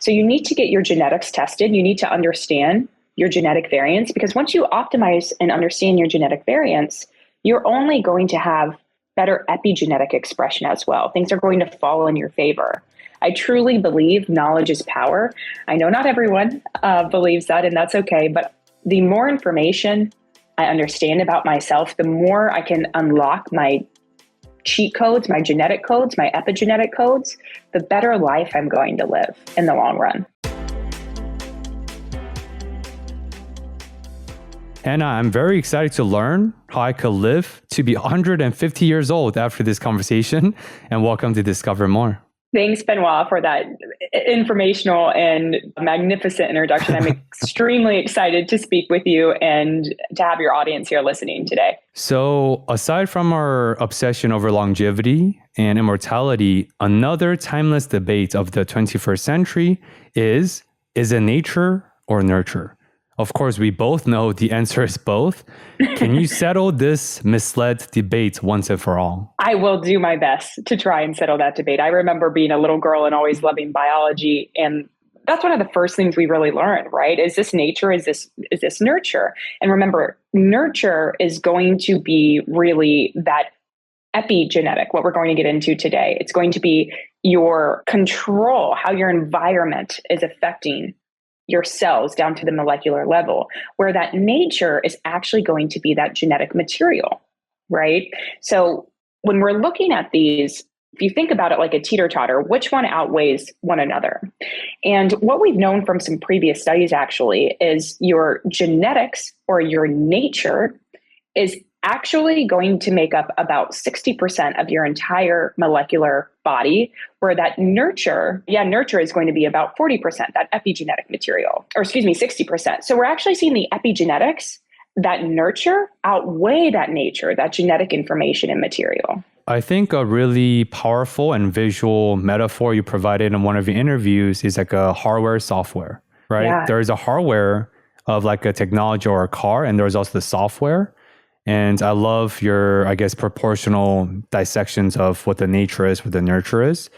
So you need to get your genetics tested. You need to understand your genetic variants, because once you optimize and understand your genetic variants, you're only going to have better epigenetic expression as well. Things are going to fall in your favor. I truly believe knowledge is power. I know not everyone believes that, and that's okay. But the more information I understand about myself, the more I can unlock my cheat codes, my genetic codes, my epigenetic codes, the better life I'm going to live in the long run. Anna, I'm very excited to learn how I could live to be 150 years old after this conversation, and welcome to Discover More. Thanks, Benoit, for that informational and magnificent introduction. I'm extremely excited to speak with you and to have your audience here listening today. So, aside from our obsession over longevity and immortality, another timeless debate of the 21st century is it nature or nurture? Of course, we both know the answer is both. Can you settle this misled debate once and for all? I will do my best to try and settle that debate. I remember being a little girl and always loving biology. And that's one of the first things we really learn, right? Is this nature? Is this nurture? And remember, nurture is going to be really that epigenetic, what we're going to get into today. It's going to be your control, how your environment is affecting your cells down to the molecular level, where that nature is actually going to be that genetic material, right? So when we're looking at these, if you think about it like a teeter-totter, which one outweighs one another? And what we've known from some previous studies actually is your genetics or your nature is actually going to make up about 60% of your entire molecular body, where that nurture is going to be about 40%, that epigenetic material, or 60%. So we're actually seeing the epigenetics, that nurture, outweigh that nature, that genetic information and material. I think a really powerful and visual metaphor you provided in one of your interviews is like a hardware software, right? Yeah. There is a hardware of like a technology or a car, and there's also the software. And I love your, proportional dissections of what the nature is, what the nurture is.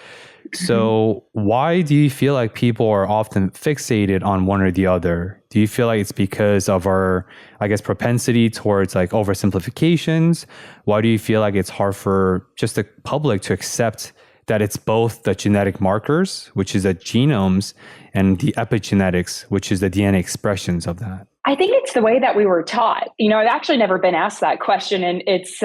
So why do you feel like people are often fixated on one or the other? Do you feel like it's because of our, propensity towards like oversimplifications? Why do you feel like it's hard for just the public to accept that it's both the genetic markers, which is the genomes, and the epigenetics, which is the DNA expressions of that? I think it's the way that we were taught. I've actually never been asked that question, and it's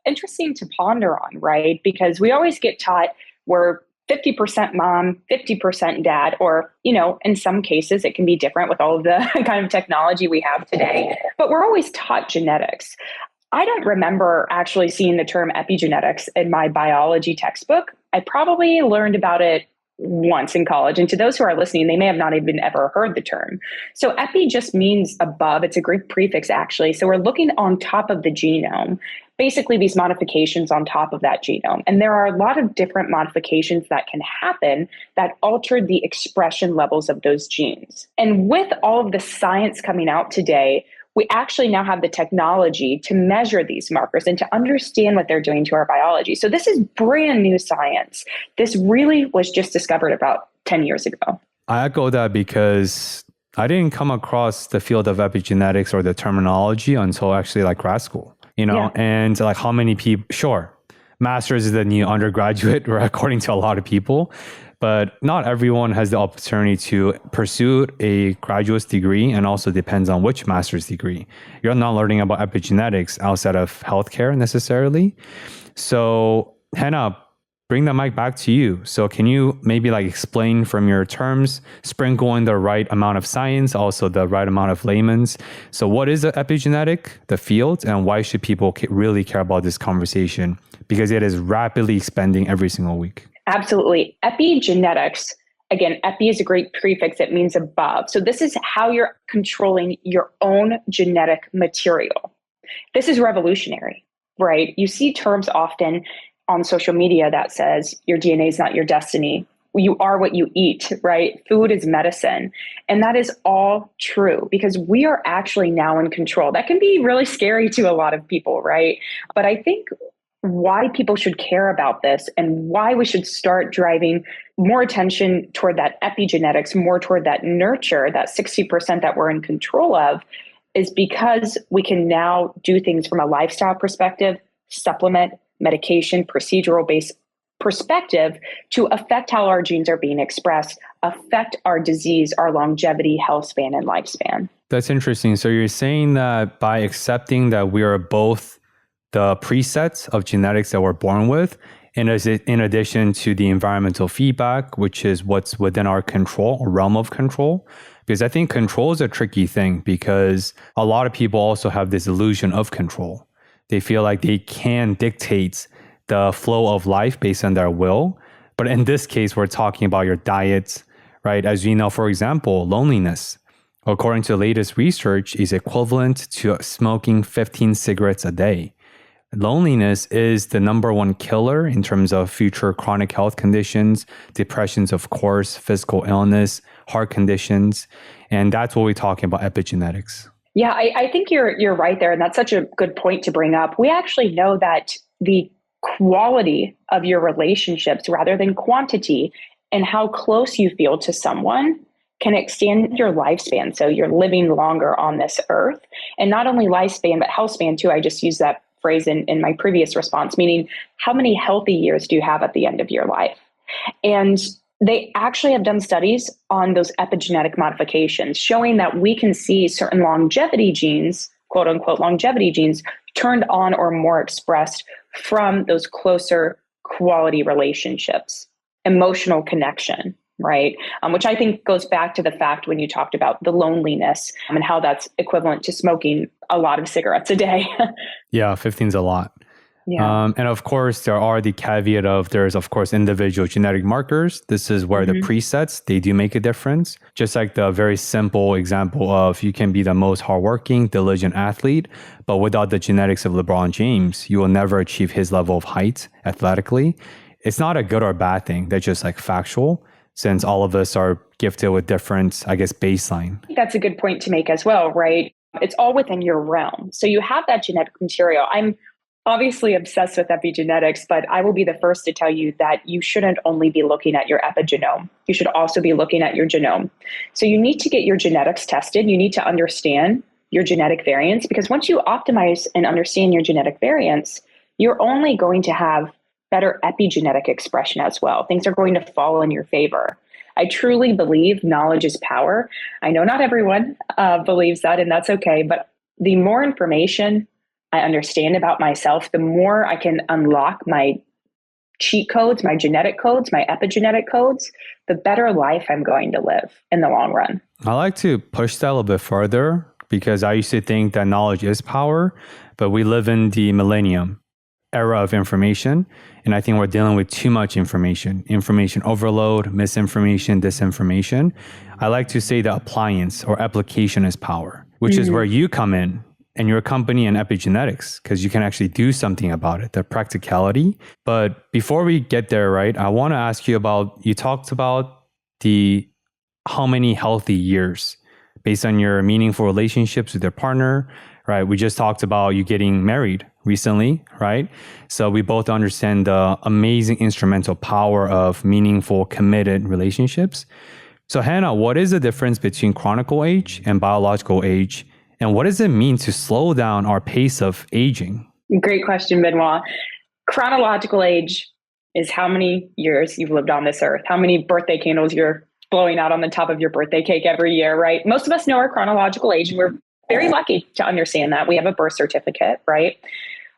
interesting to ponder on, right? Because we always get taught we're 50% mom, 50% dad, or, in some cases it can be different with all of the kind of technology we have today, but we're always taught genetics. I don't remember actually seeing the term epigenetics in my biology textbook. I probably learned about it once in college. And to those who are listening, they may have not even ever heard the term. So epi just means above. It's a Greek prefix, actually. So we're looking on top of the genome, basically these modifications on top of that genome. And there are a lot of different modifications that can happen that alter the expression levels of those genes. And with all of the science coming out today, we actually now have the technology to measure these markers and to understand what they're doing to our biology. So this is brand new science. This really was just discovered about 10 years ago. I echo that because I didn't come across the field of epigenetics or the terminology until actually like grad school, and like how many people, sure, master's is the new undergraduate, right, according to a lot of people. But not everyone has the opportunity to pursue a graduate degree, and also depends on which master's degree. You're not learning about epigenetics outside of healthcare necessarily. So Hannah, bring the mic back to you. So can you maybe like explain from your terms, sprinkle in the right amount of science, also the right amount of layman's. So what is the epigenetic, the field, and why should people really care about this conversation? Because it is rapidly expanding every single week. Absolutely. Epigenetics, again, epi is a Greek prefix. It means above. So this is how you're controlling your own genetic material. This is revolutionary, right? You see terms often on social media that says your DNA is not your destiny. You are what you eat, right? Food is medicine. And that is all true because we are actually now in control. That can be really scary to a lot of people, right? But I think why people should care about this and why we should start driving more attention toward that epigenetics, more toward that nurture, that 60% that we're in control of, is because we can now do things from a lifestyle perspective, supplement, medication, procedural based perspective to affect how our genes are being expressed, affect our disease, our longevity, health span, and lifespan. That's interesting. So you're saying that by accepting that we are both the presets of genetics that we're born with, and in addition to the environmental feedback, which is what's within our control or realm of control. Because I think control is a tricky thing because a lot of people also have this illusion of control. They feel like they can dictate the flow of life based on their will. But in this case, we're talking about your diet, right? As you know, for example, loneliness, according to the latest research, is equivalent to smoking 15 cigarettes a day. Loneliness is the number one killer in terms of future chronic health conditions, depressions, of course, physical illness, heart conditions. And that's what we're talking about epigenetics. Yeah, I think you're right there. And that's such a good point to bring up. We actually know that the quality of your relationships rather than quantity and how close you feel to someone can extend your lifespan. So you're living longer on this earth, and not only lifespan, but health span too. I just used that phrase in my previous response, meaning how many healthy years do you have at the end of your life? And they actually have done studies on those epigenetic modifications showing that we can see certain longevity genes, quote unquote longevity genes, turned on or more expressed from those closer quality relationships, emotional connection, right? Which I think goes back to the fact when you talked about the loneliness and how that's equivalent to smoking a lot of cigarettes a day. Yeah, 15 is a lot. Yeah. And of course, there are the caveat of there's, of course, individual genetic markers. This is where the presets, they do make a difference. Just like the very simple example of you can be the most hardworking, diligent athlete, but without the genetics of LeBron James, you will never achieve his level of height athletically. It's not a good or bad thing. They're just like factual, since all of us are gifted with different, I guess, baseline. That's a good point to make as well, right? It's all within your realm. So you have that genetic material. I'm obviously obsessed with epigenetics, but I will be the first to tell you that you shouldn't only be looking at your epigenome. You should also be looking at your genome. So you need to get your genetics tested. You need to understand your genetic variants, because once you optimize and understand your genetic variants, you're only going to have better epigenetic expression as well. Things are going to fall in your favor. I truly believe knowledge is power. I know not everyone believes that, and that's okay. But the more information I understand about myself, the more I can unlock my cheat codes, my genetic codes, my epigenetic codes, the better life I'm going to live in the long run. I like to push that a little bit further because I used to think that knowledge is power, but we live in the millennium era of information. And I think we're dealing with too much information overload, misinformation, disinformation. I like to say the appliance or application is power, which is where you come in and your company and epigenetics, because you can actually do something about it, the practicality. But before we get there, right, I want to ask you about, you talked about the how many healthy years based on your meaningful relationships with your partner, right? We just talked about you getting married recently, right? So we both understand the amazing instrumental power of meaningful, committed relationships. So Hannah, what is the difference between chronological age and biological age? And what does it mean to slow down our pace of aging? Great question, Benoit. Chronological age is how many years you've lived on this earth, how many birthday candles you're blowing out on the top of your birthday cake every year, right? Most of us know our chronological age, and we're very lucky to understand that. We have a birth certificate, right?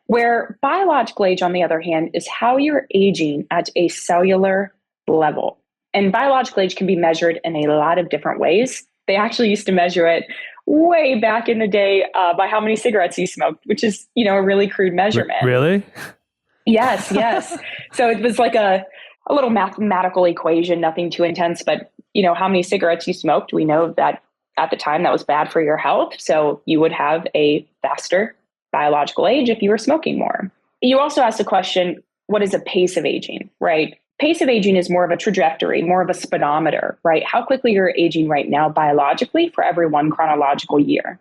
Where biological age, on the other hand, is how you're aging at a cellular level. And biological age can be measured in a lot of different ways. They actually used to measure it way back in the day by how many cigarettes you smoked, which is, a really crude measurement. Really? Yes. So it was like a little mathematical equation, nothing too intense, but how many cigarettes you smoked, we know that at the time that was bad for your health. So you would have a faster biological age if you were smoking more. You also asked the question, what is a pace of aging, right? Pace of aging is more of a trajectory, more of a speedometer, right? How quickly you're aging right now biologically for every one chronological year.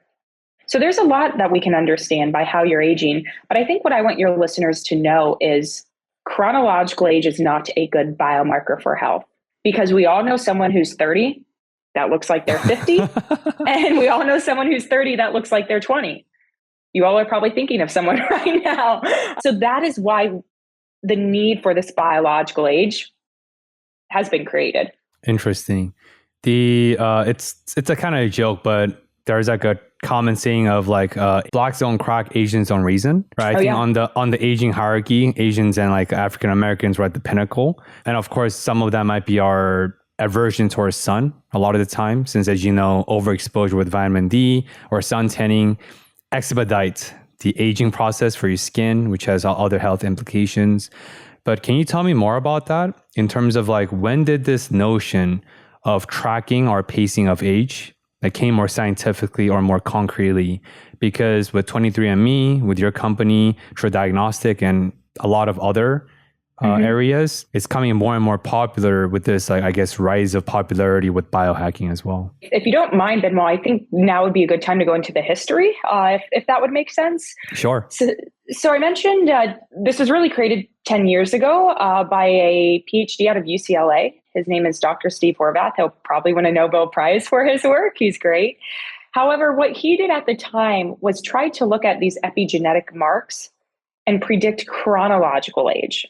So there's a lot that we can understand by how you're aging. But I think what I want your listeners to know is chronological age is not a good biomarker for health, because we all know someone who's 30 that looks like they're 50. And we all know someone who's 30 that looks like they're 20. You all are probably thinking of someone right now. So that is why the need for this biological age has been created. Interesting. It's a kind of a joke, but there's like a common saying of like blacks don't crack, Asians don't reason, right? I think on the aging hierarchy, Asians and like African Americans were at the pinnacle, and of course some of that might be our aversion towards sun a lot of the time, since as you know, overexposure with vitamin D or sun tanning expedites the aging process for your skin, which has other health implications. But can you tell me more about that in terms of like when did this notion of tracking or pacing of age that came more scientifically or more concretely? Because with 23andMe, with your company, True Diagnostic, and a lot of other areas, it's coming more and more popular with this, like, I guess, rise of popularity with biohacking as well. If you don't mind, Benoit, I think now would be a good time to go into the history, if that would make sense. Sure. So I mentioned this was really created 10 years ago by a PhD out of UCLA. His name is Dr. Steve Horvath. He'll probably win a Nobel Prize for his work. He's great. However, what he did at the time was try to look at these epigenetic marks and predict chronological age.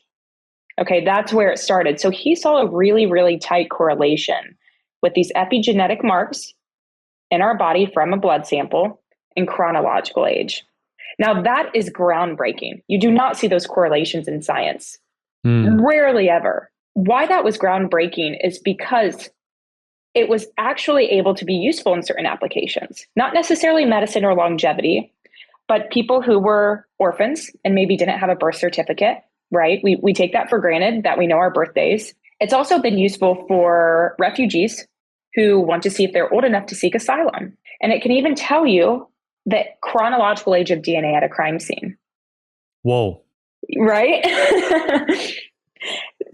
Okay, that's where it started. So he saw a really, really tight correlation with these epigenetic marks in our body from a blood sample and chronological age. Now, that is groundbreaking. You do not see those correlations in science. Rarely ever. Why that was groundbreaking is because it was actually able to be useful in certain applications, not necessarily medicine or longevity, but people who were orphans and maybe didn't have a birth certificate, right? We take that for granted that we know our birthdays. It's also been useful for refugees who want to see if they're old enough to seek asylum. And it can even tell you the chronological age of DNA at a crime scene. Whoa. Right?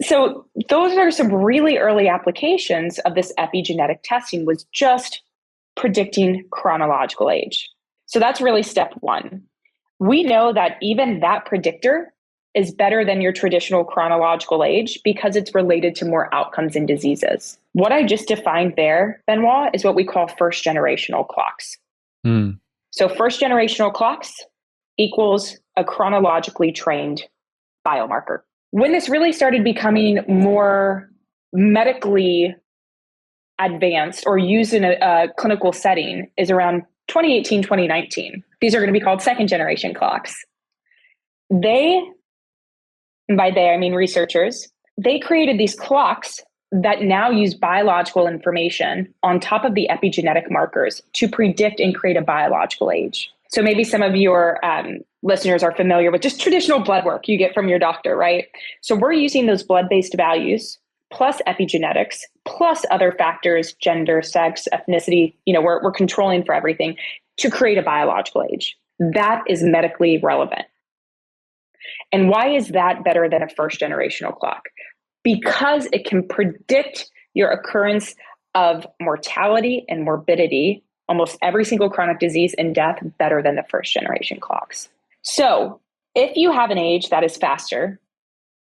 So those are some really early applications of this epigenetic testing, was just predicting chronological age. So that's really step one. We know that even that predictor is better than your traditional chronological age because it's related to more outcomes and diseases. What I just defined there, Benoit, is what we call first generational clocks. So first generational clocks equals a chronologically trained biomarker. When this really started becoming more medically advanced or used in a clinical setting is around 2018, 2019. These are going to be called second generation clocks. They, and by they I mean researchers, they created these clocks that now use biological information on top of the epigenetic markers to predict and create a biological age. So maybe some of your listeners are familiar with just traditional blood work you get from your doctor, right? So we're using those blood-based values plus epigenetics, plus other factors, gender, sex, ethnicity, we're controlling for everything to create a biological age. That is medically relevant. And why is that better than a first generational clock? Because it can predict your occurrence of mortality and morbidity, almost every single chronic disease and death, better than the first generation clocks. So if you have an age that is faster,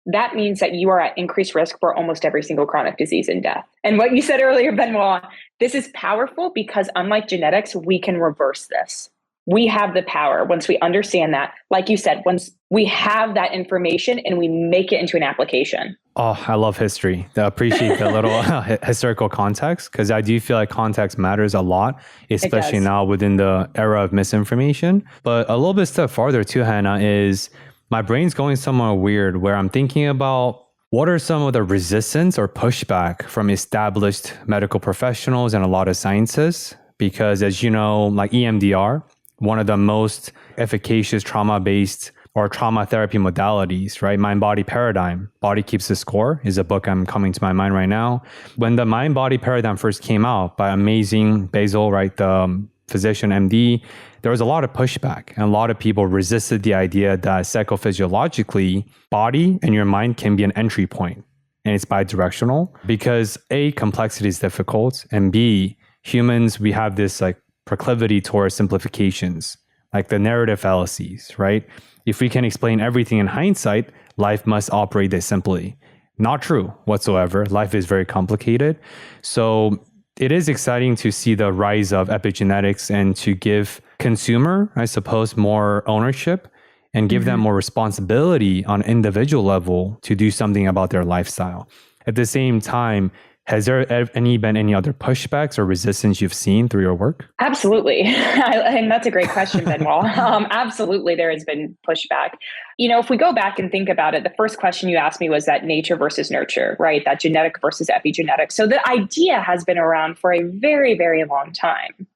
that means that you are at increased risk for almost every single chronic disease and death. And what you said earlier, Benoit, this is powerful because unlike genetics, we can reverse this. We have the power once we understand that. Like you said, once we have that information and we make it into an application. Oh, I love history. I appreciate the little historical context, because I do feel like context matters a lot, especially now within the era of misinformation. But a little bit step farther too, Hannah, is my brain's going somewhere weird where I'm thinking about what are some of the resistance or pushback from established medical professionals and a lot of scientists? Because as you know, like EMDR, one of the most efficacious trauma-based or trauma therapy modalities, right? Mind-body paradigm, Body Keeps the Score is a book I'm coming to my mind right now. When the mind-body paradigm first came out by amazing Basil, right? The physician MD, there was a lot of pushback and a lot of people resisted the idea that psychophysiologically, body and your mind can be an entry point and it's bidirectional because A, complexity is difficult, and B, humans, we have this like proclivity towards simplifications, like the narrative fallacies, right? If we can explain everything in hindsight, life must operate this simply. Not true whatsoever. Life is very complicated. So it is exciting to see the rise of epigenetics and to give consumer, I suppose, more ownership and give them more responsibility on individual level to do something about their lifestyle. At the same time, has there been any other pushbacks or resistance you've seen through your work? Absolutely. And that's a great question, Benoit. Absolutely, there has been pushback. If we go back and think about it, the first question you asked me was that nature versus nurture, right? That genetic versus epigenetic. So the idea has been around for a very, very long time.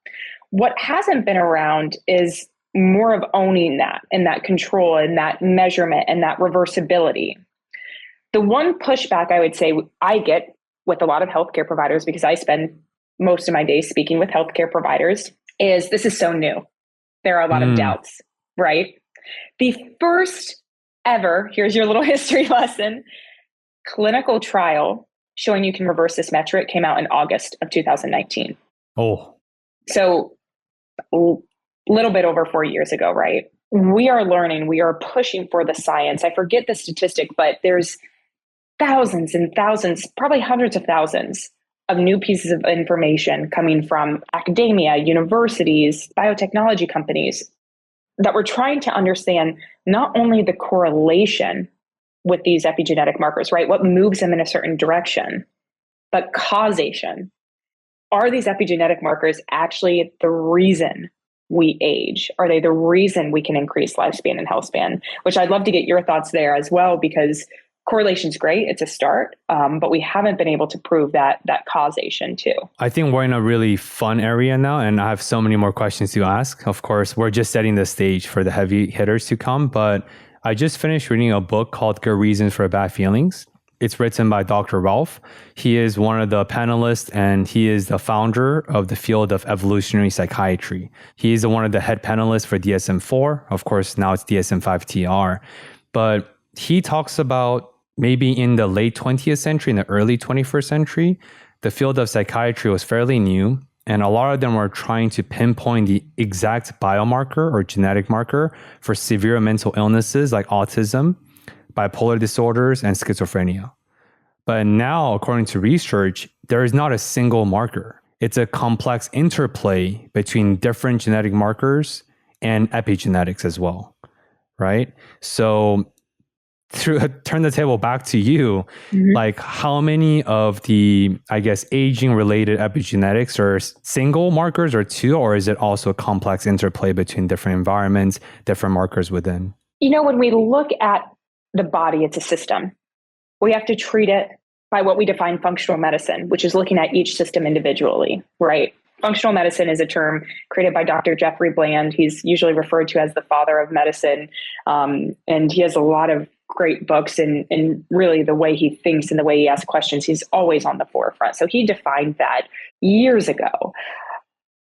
What hasn't been around is more of owning that and that control and that measurement and that reversibility. The one pushback I would say I get with a lot of healthcare providers, because I spend most of my days speaking with healthcare providers, is this is so new. There are a lot of doubts, right? The first ever, here's your little history lesson, clinical trial showing you can reverse this metric came out in August of 2019. Oh. So a little bit over 4 years ago, right? We are learning, we are pushing for the science. I forget the statistic, but there's thousands and thousands, probably hundreds of thousands of new pieces of information coming from academia, universities, biotechnology companies that we're trying to understand not only the correlation with these epigenetic markers, right? What moves them in a certain direction, but causation. Are these epigenetic markers actually the reason we age? Are they the reason we can increase lifespan and health span? Which I'd love to get your thoughts there as well, because correlation's great. It's a start, but we haven't been able to prove that causation too. I think we're in a really fun area now, and I have so many more questions to ask. Of course, we're just setting the stage for the heavy hitters to come, but I just finished reading a book called Good Reasons for Bad Feelings. It's written by Dr. Ralph. He is one of the panelists, and he is the founder of the field of evolutionary psychiatry. He is one of the head panelists for DSM-4. Of course, now it's DSM-5 TR. But he talks about maybe in the late 20th century, in the early 21st century, the field of psychiatry was fairly new. And a lot of them were trying to pinpoint the exact biomarker or genetic marker for severe mental illnesses like autism, bipolar disorders, and schizophrenia. But now, according to research, there is not a single marker. It's a complex interplay between different genetic markers and epigenetics as well, right? So turn the table back to you, like how many of the, I guess, aging related epigenetics are single markers or two, or is it also a complex interplay between different environments, different markers within? When we look at the body, it's a system. We have to treat it by what we define functional medicine, which is looking at each system individually, right? Functional medicine is a term created by Dr. Jeffrey Bland. He's usually referred to as the father of medicine. And he has a lot of great books, and really the way he thinks and the way he asks questions, he's always on the forefront. So he defined that years ago.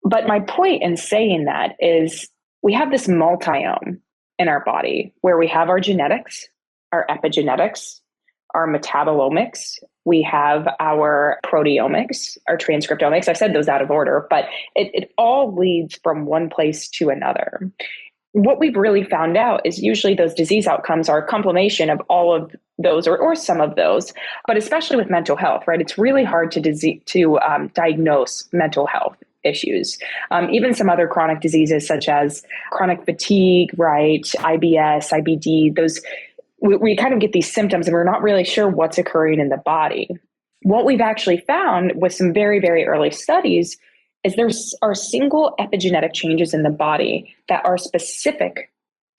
But my point in saying that is we have this multiome in our body where we have our genetics, our epigenetics, our metabolomics, we have our proteomics, our transcriptomics. I said those out of order, but it all leads from one place to another. What we've really found out is usually those disease outcomes are a compilation of all of those or some of those, but especially with mental health, right? It's really hard to diagnose mental health issues. Even some other chronic diseases such as chronic fatigue, right? IBS, IBD, those we kind of get these symptoms and we're not really sure what's occurring in the body. What we've actually found with some very, very early studies is there are single epigenetic changes in the body that are specific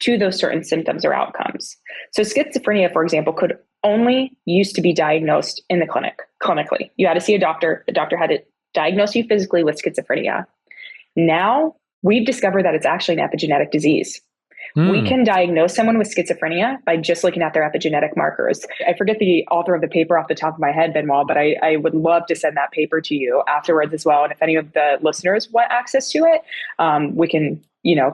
to those certain symptoms or outcomes. So schizophrenia, for example, could only used to be diagnosed in the clinically. You had to see a doctor. The doctor had to diagnose you physically with schizophrenia. Now we've discovered that it's actually an epigenetic disease. We can diagnose someone with schizophrenia by just looking at their epigenetic markers. I forget the author of the paper off the top of my head, Benoit, but I would love to send that paper to you afterwards as well. And if any of the listeners want access to it, we can,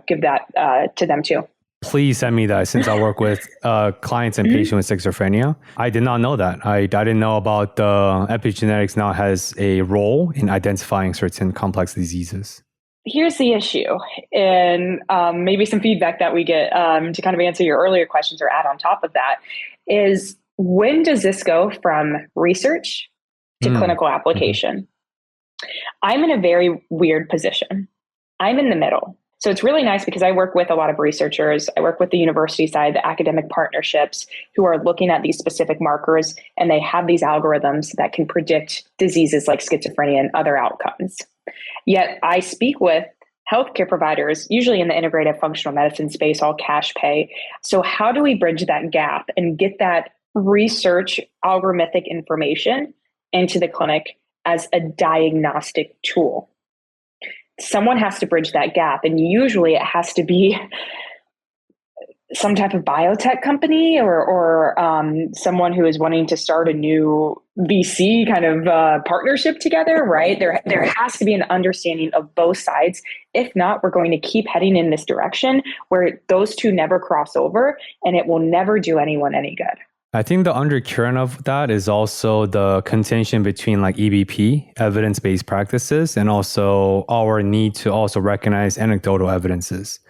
give that to them too. Please send me that, since I work with clients and patients with schizophrenia. I did not know that. I didn't know about the epigenetics now has a role in identifying certain complex diseases. here's the issue, and maybe some feedback that we get to kind of answer your earlier questions or add on top of that is, when does this go from research to clinical application? I'm in a very weird position. I'm in the middle. So it's really nice because I work with a lot of researchers. I work with the university side, the academic partnerships who are looking at these specific markers, and they have these algorithms that can predict diseases like schizophrenia and other outcomes. Yet I speak with healthcare providers, usually in the integrative functional medicine space, all cash pay. So how do we bridge that gap and get that research algorithmic information into the clinic as a diagnostic tool? Someone has to bridge that gap, and usually it has to be some type of biotech company or someone who is wanting to start a new VC kind of partnership together, right? There has to be an understanding of both sides. If not, we're going to keep heading in this direction where those two never cross over, and it will never do anyone any good. I think the undercurrent of that is also the contention between like EBP, evidence-based practices, and also our need to also recognize anecdotal evidences.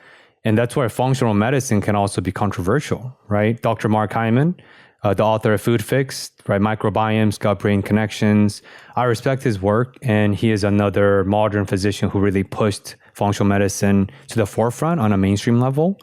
And that's where functional medicine can also be controversial, right? Dr. Mark Hyman, the author of Food Fix, right? Microbiomes, gut-brain connections. I respect his work, and he is another modern physician who really pushed functional medicine to the forefront on a mainstream level,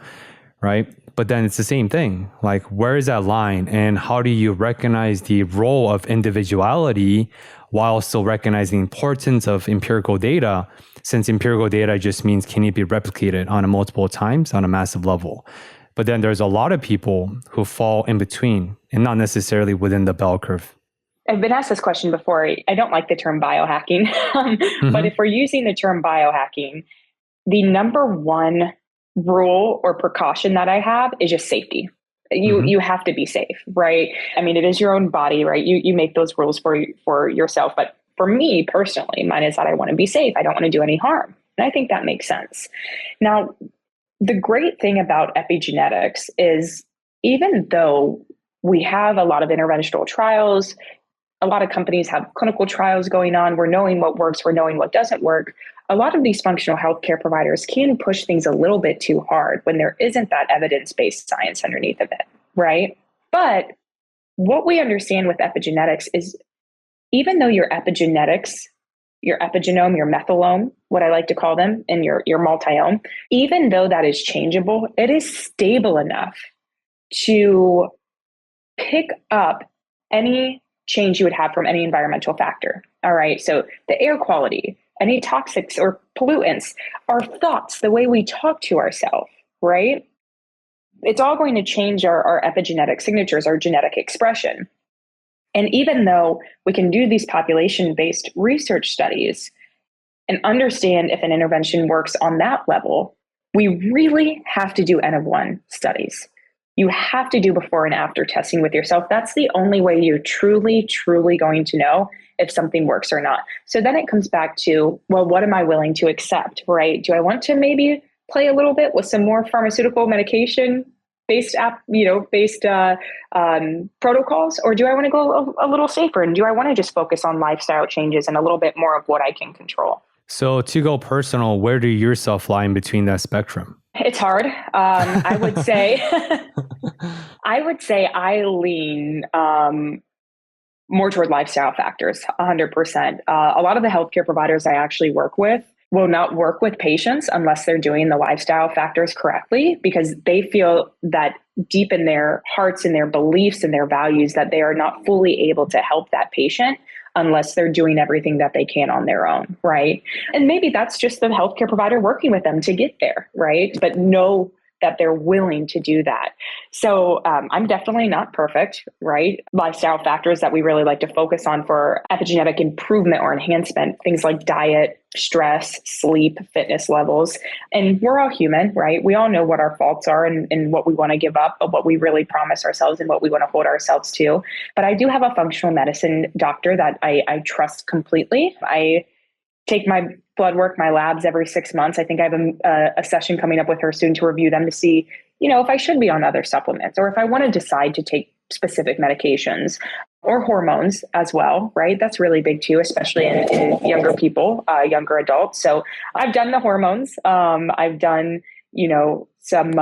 right? But then it's the same thing. Like, where is that line? And how do you recognize the role of individuality while still recognizing the importance of empirical data? Since empirical data just means, can it be replicated on a multiple times on a massive level? But then there's a lot of people who fall in between and not necessarily within the bell curve. I've been asked this question before. I don't like the term biohacking, but if we're using the term biohacking, the number one rule or precaution that I have is just safety. You have to be safe, right? I mean, it is your own body, right? You make those rules for yourself. But for me personally, mine is that I want to be safe. I don't want to do any harm. And I think that makes sense. Now, the great thing about epigenetics is, even though we have a lot of interventional trials, a lot of companies have clinical trials going on, we're knowing what works, we're knowing what doesn't work. A lot of these functional healthcare providers can push things a little bit too hard when there isn't that evidence-based science underneath of it, right? But what we understand with epigenetics is, even though your epigenetics, your epigenome, your methylome, what I like to call them, and your multiome, even though that is changeable, it is stable enough to pick up any change you would have from any environmental factor. All right. So the air quality, any toxics or pollutants, our thoughts, the way we talk to ourselves, right? It's all going to change our epigenetic signatures, our genetic expression. And even though we can do these population-based research studies and understand if an intervention works on that level, we really have to do N of 1 studies. You have to do before and after testing with yourself. That's the only way you're truly, truly going to know if something works or not. So then it comes back to, well, what am I willing to accept, right? Do I want to maybe play a little bit with some more pharmaceutical medication based protocols, or do I want to go a little safer? And do I want to just focus on lifestyle changes and a little bit more of what I can control? So to go personal, where do you yourself lie in between that spectrum? It's hard. I would say, I lean more toward lifestyle factors, 100%. A lot of the healthcare providers I actually work with will not work with patients unless they're doing the lifestyle factors correctly, because they feel that deep in their hearts and their beliefs and their values that they are not fully able to help that patient unless they're doing everything that they can on their own, right? And maybe that's just the healthcare provider working with them to get there, right? But know that they're willing to do that. So I'm definitely not perfect, right? Lifestyle factors that we really like to focus on for epigenetic improvement or enhancement, things like diet, stress, sleep, fitness levels. And we're all human, right? We all know what our faults are and what we want to give up, but what we really promise ourselves and what we want to hold ourselves to. But I do have a functional medicine doctor that I trust completely. I take my blood work, my labs every 6 months. I think I have a session coming up with her soon to review them to see, if I should be on other supplements or if I want to decide to take specific medications. or hormones as well, right? That's really big too, especially in younger people, younger adults. So I've done the hormones. I've done, some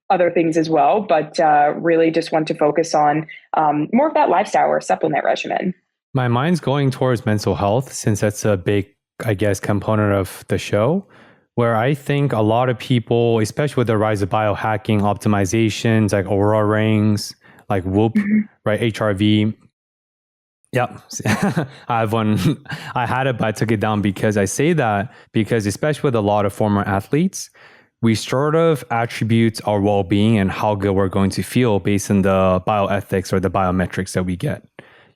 other things as well, but really just want to focus on more of that lifestyle or supplement regimen. My mind's going towards mental health since that's a big, I guess, component of the show, where I think a lot of people, especially with the rise of biohacking optimizations like Aurora rings, like Whoop, right? HRV. Yep. I have one. I had it, but I took it down because I say that because especially with a lot of former athletes, we sort of attribute our well-being and how good we're going to feel based on the bioethics or the biometrics that we get.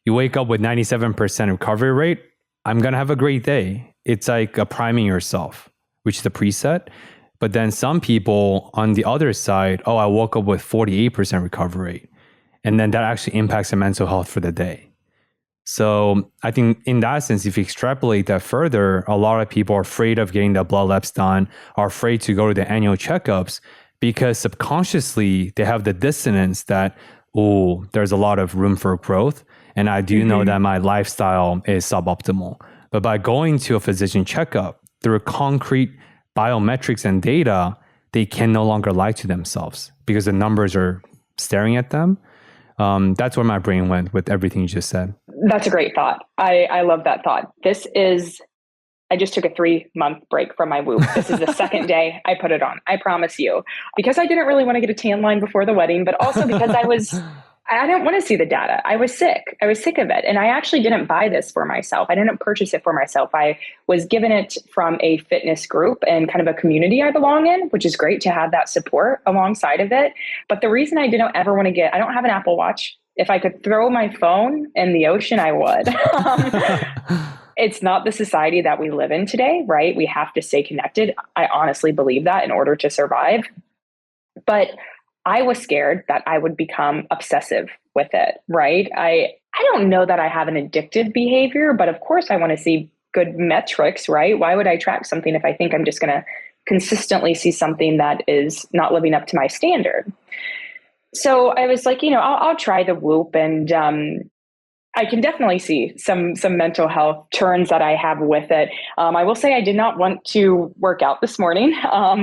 You wake up with 97% recovery rate, I'm going to have a great day. It's like priming yourself, which is the preset. But then some people on the other side, I woke up with 48% recovery rate. And then that actually impacts the mental health for the day. So I think in that sense, if you extrapolate that further, a lot of people are afraid of getting the blood labs done, are afraid to go to the annual checkups because subconsciously they have the dissonance that, there's a lot of room for growth. And I do know that my lifestyle is suboptimal. But by going to a physician checkup through concrete biometrics and data, they can no longer lie to themselves because the numbers are staring at them. That's where my brain went with everything you just said. That's a great thought. I love that thought. I just took a 3-month break from my Whoop. This is the second day I put it on. I promise you, because I didn't really want to get a tan line before the wedding, but also because I didn't want to see the data. I was sick. I was sick of it. And I actually didn't buy this for myself. I didn't purchase it for myself. I was given it from a fitness group and kind of a community I belong in, which is great to have that support alongside of it. But the reason I didn't ever want to I don't have an Apple Watch. If I could throw my phone in the ocean, I would. It's not the society that we live in today, right? We have to stay connected. I honestly believe that in order to survive. But I was scared that I would become obsessive with it, right? I don't know that I have an addictive behavior, but of course I want to see good metrics, right? Why would I track something if I think I'm just going to consistently see something that is not living up to my standard? So I was like, I'll try the Whoop, and I can definitely see some mental health turns that I have with it. I will say I did not want to work out this morning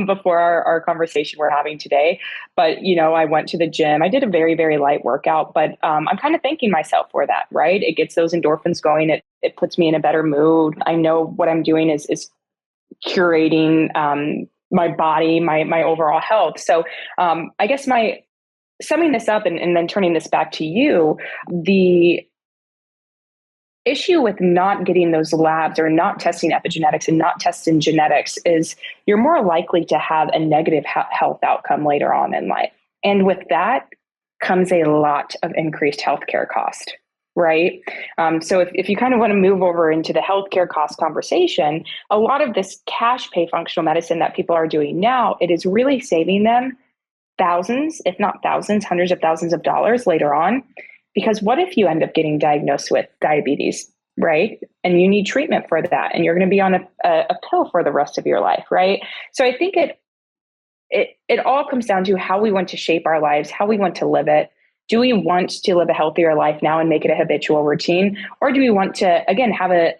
before our conversation we're having today. But, I went to the gym. I did a very, very light workout, but I'm kind of thanking myself for that, right? It gets those endorphins going. It puts me in a better mood. I know what I'm doing is curating my body, my overall health. So I guess summing this up and then turning this back to you, the issue with not getting those labs or not testing epigenetics and not testing genetics is you're more likely to have a negative health outcome later on in life. And with that comes a lot of increased healthcare cost, right? So if you kind of want to move over into the healthcare cost conversation, a lot of this cash pay functional medicine that people are doing now, it is really saving them thousands, if not thousands, hundreds of thousands of dollars later on. Because what if you end up getting diagnosed with diabetes, right? And you need treatment for that, and you're going to be on a pill for the rest of your life, right? So I think it all comes down to how we want to shape our lives, how we want to live it. Do we want to live a healthier life now and make it a habitual routine? Or do we want to, again, have a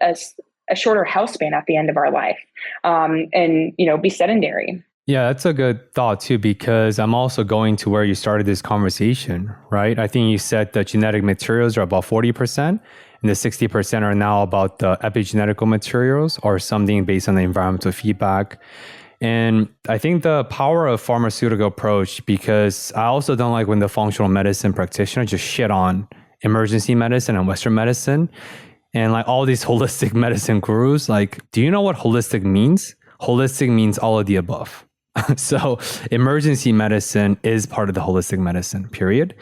shorter health span at the end of our life and be sedentary? Yeah, that's a good thought too, because I'm also going to where you started this conversation, right? I think you said the genetic materials are about 40%, and the 60% are now about the epigenetical materials or something based on the environmental feedback. And I think the power of pharmaceutical approach, because I also don't like when the functional medicine practitioner just shit on emergency medicine and Western medicine and like all these holistic medicine gurus. Like, do you know what holistic means? Holistic means all of the above. So emergency medicine is part of the holistic medicine, period.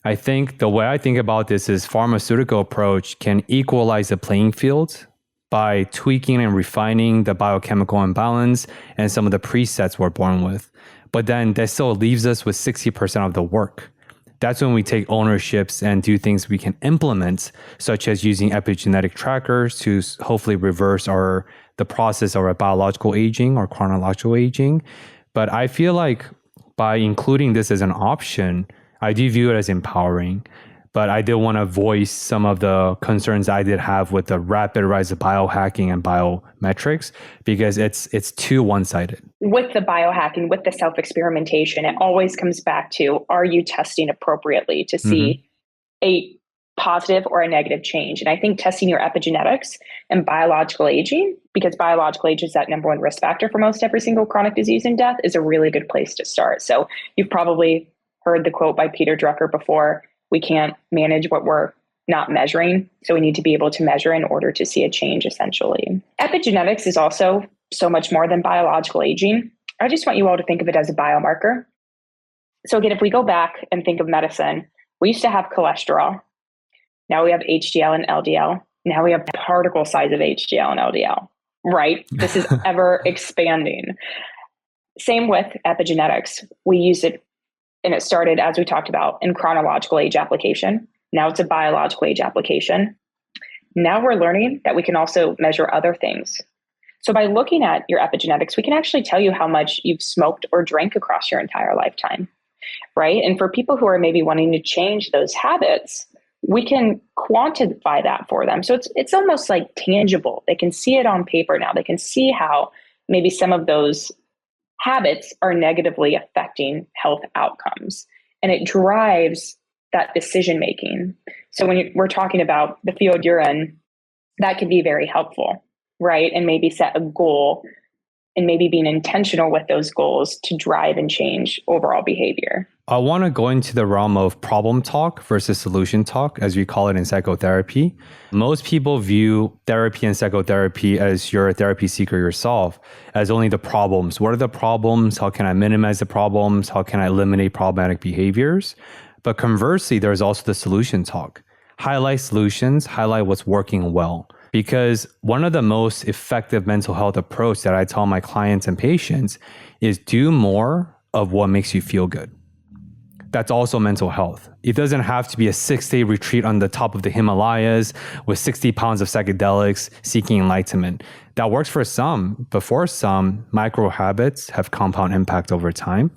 I think the way I think about this is pharmaceutical approach can equalize the playing field by tweaking and refining the biochemical imbalance and some of the presets we're born with. But then that still leaves us with 60% of the work. That's when we take ownerships and do things we can implement, such as using epigenetic trackers to hopefully reverse the process of our biological aging or chronological aging. But I feel like by including this as an option, I do view it as empowering. but I did want to voice some of the concerns I did have with the rapid rise of biohacking and biometrics, because it's too one-sided. With the biohacking, with the self-experimentation, it always comes back to, are you testing appropriately to see a positive or a negative change? And I think testing your epigenetics and biological aging, because biological age is that number one risk factor for most every single chronic disease and death, is a really good place to start. So you've probably heard the quote by Peter Drucker before: we can't manage what we're not measuring, so we need to be able to measure in order to see a change, essentially. Epigenetics is also so much more than biological aging. I just want you all to think of it as a biomarker. So again, if we go back and think of medicine, we used to have cholesterol. Now we have HDL and LDL. Now we have particle size of HDL and LDL, right? This is ever expanding. Same with epigenetics. We use it, and it started, as we talked about, in chronological age application. Now it's a biological age application. Now we're learning that we can also measure other things. So by looking at your epigenetics, we can actually tell you how much you've smoked or drank across your entire lifetime, right? And for people who are maybe wanting to change those habits, we can quantify that for them. So it's almost like tangible. They can see it on paper now. They can see how maybe some of those habits are negatively affecting health outcomes. And it drives that decision making. So when we're talking about the field you're in, that can be very helpful, right? And maybe set a goal and maybe being intentional with those goals to drive and change overall behavior. I want to go into the realm of problem talk versus solution talk, as we call it in psychotherapy. Most people view therapy and psychotherapy as you're a therapy seeker yourself, as only the problems. What are the problems? How can I minimize the problems? How can I eliminate problematic behaviors? But conversely, there's also the solution talk. Highlight solutions, highlight what's working well. Because one of the most effective mental health approach that I tell my clients and patients is do more of what makes you feel good. That's also mental health. It doesn't have to be a 6-day retreat on the top of the Himalayas with 60 pounds of psychedelics seeking enlightenment. That works for some, but for some, micro habits have compound impact over time.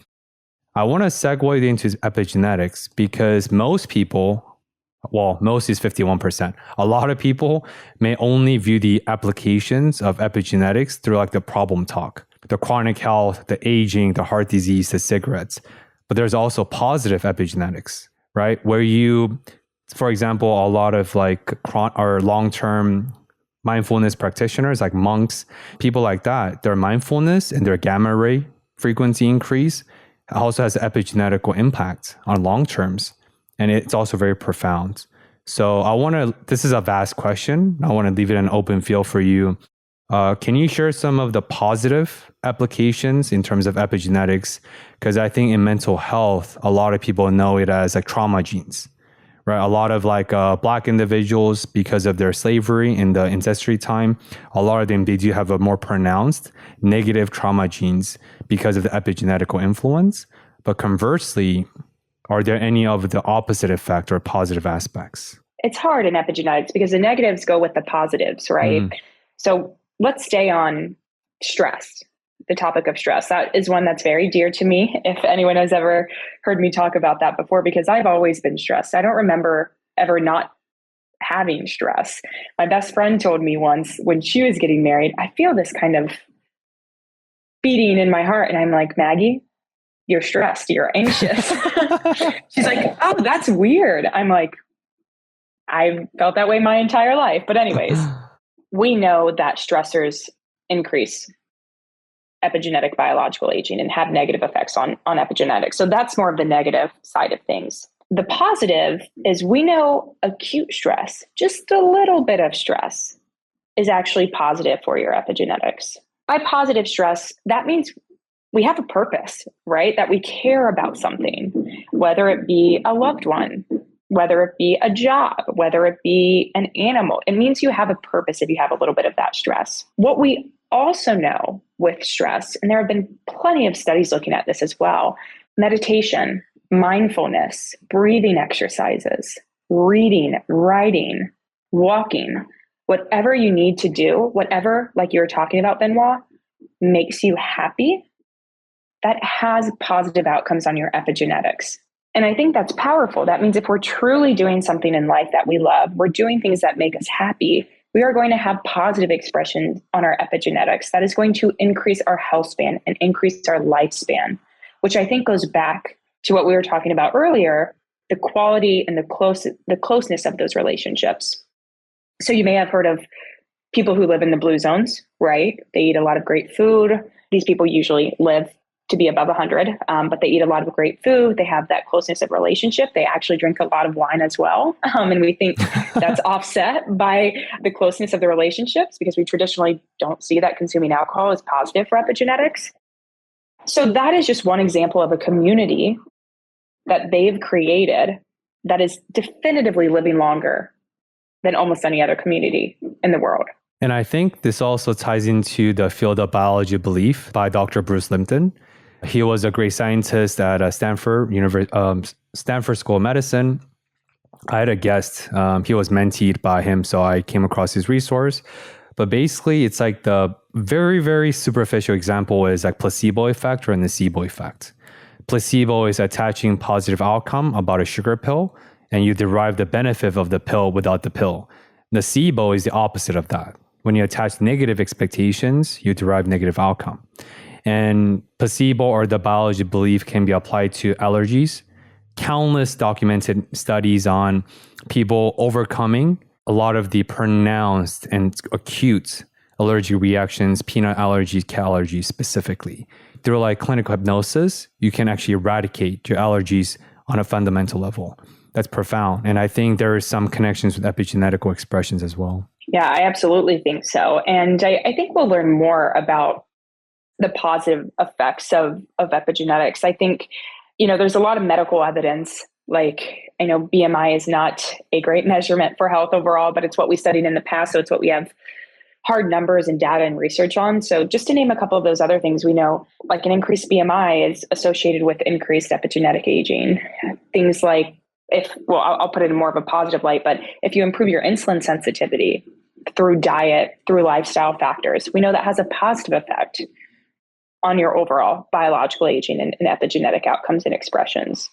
I want to segue into epigenetics because most people, well, most is 51%. A lot of people may only view the applications of epigenetics through like the problem talk, the chronic health, the aging, the heart disease, the cigarettes. But there's also positive epigenetics, right? Where you, for example, a lot of like or long-term mindfulness practitioners, like monks, people like that, their mindfulness and their gamma ray frequency increase also has an epigenetical impact on long terms. And it's also very profound. So this is a vast question. I want to leave it an open field for you. Can you share some of the positive applications in terms of epigenetics? Because I think in mental health, a lot of people know it as like trauma genes, right? A lot of like Black individuals, because of their slavery in the ancestry time, a lot of them, they do have a more pronounced negative trauma genes because of the epigenetical influence. But conversely, are there any of the opposite effect or positive aspects? It's hard in epigenetics because the negatives go with the positives, right? So let's stay on stress, the topic of stress. That is one that's very dear to me. If anyone has ever heard me talk about that before, because I've always been stressed. I don't remember ever not having stress. My best friend told me once when she was getting married, I feel this kind of beating in my heart. And I'm like, Maggie, you're stressed, you're anxious. She's like, oh, that's weird. I'm like, I've felt that way my entire life. But anyways, we know that stressors increase epigenetic biological aging and have negative effects on epigenetics. So that's more of the negative side of things. The positive is we know acute stress, just a little bit of stress, is actually positive for your epigenetics. By positive stress, that means we have a purpose, right? That we care about something, whether it be a loved one, whether it be a job, whether it be an animal. It means you have a purpose if you have a little bit of that stress. What we also know with stress, and there have been plenty of studies looking at this as well, meditation, mindfulness, breathing exercises, reading, writing, walking, whatever you need to do, whatever, like you were talking about, Benoit, makes you happy, that has positive outcomes on your epigenetics. And I think that's powerful. That means if we're truly doing something in life that we love, we're doing things that make us happy, we are going to have positive expression on our epigenetics that is going to increase our health span and increase our lifespan, which I think goes back to what we were talking about earlier, the quality and the closeness of those relationships. So you may have heard of people who live in the blue zones, right? They eat a lot of great food. These people usually live to be above 100, but they eat a lot of great food. They have that closeness of relationship. They actually drink a lot of wine as well. And we think that's offset by the closeness of the relationships because we traditionally don't see that consuming alcohol is positive for epigenetics. So that is just one example of a community that they've created that is definitively living longer than almost any other community in the world. And I think this also ties into the field of biology belief by Dr. Bruce Lipton. He was a great scientist at Stanford School of Medicine. I had a guest. He was mentored by him, so I came across his resource. But basically, it's like the very, very superficial example is like placebo effect or nocebo effect. Placebo is attaching positive outcome about a sugar pill, and you derive the benefit of the pill without the pill. Nocebo is the opposite of that. When you attach negative expectations, you derive negative outcome. And placebo or the biology belief can be applied to allergies. Countless documented studies on people overcoming a lot of the pronounced and acute allergic reactions, peanut allergies, cat allergies specifically. Through like clinical hypnosis, you can actually eradicate your allergies on a fundamental level. That's profound. And I think there are some connections with epigenetical expressions as well. Yeah, I absolutely think so. And I think we'll learn more about the positive effects of epigenetics. I think, there's a lot of medical evidence. Like, I know BMI is not a great measurement for health overall, but it's what we studied in the past. So it's what we have hard numbers and data and research on. So just to name a couple of those other things, we know like an increased BMI is associated with increased epigenetic aging. Things like I'll put it in more of a positive light, but if you improve your insulin sensitivity through diet, through lifestyle factors, we know that has a positive effect on your overall biological aging and epigenetic outcomes and expressions.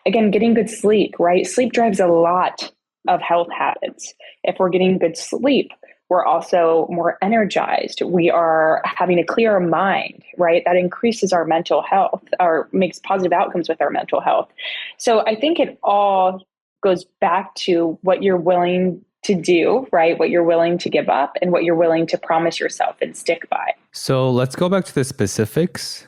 Again, getting good sleep, right? Sleep drives a lot of health habits. If we're getting good sleep, we're also more energized. We are having a clearer mind, right? That increases our mental health or makes positive outcomes with our mental health. So I think it all goes back to what you're willing to do, right? What you're willing to give up and what you're willing to promise yourself and stick by. So let's go back to the specifics.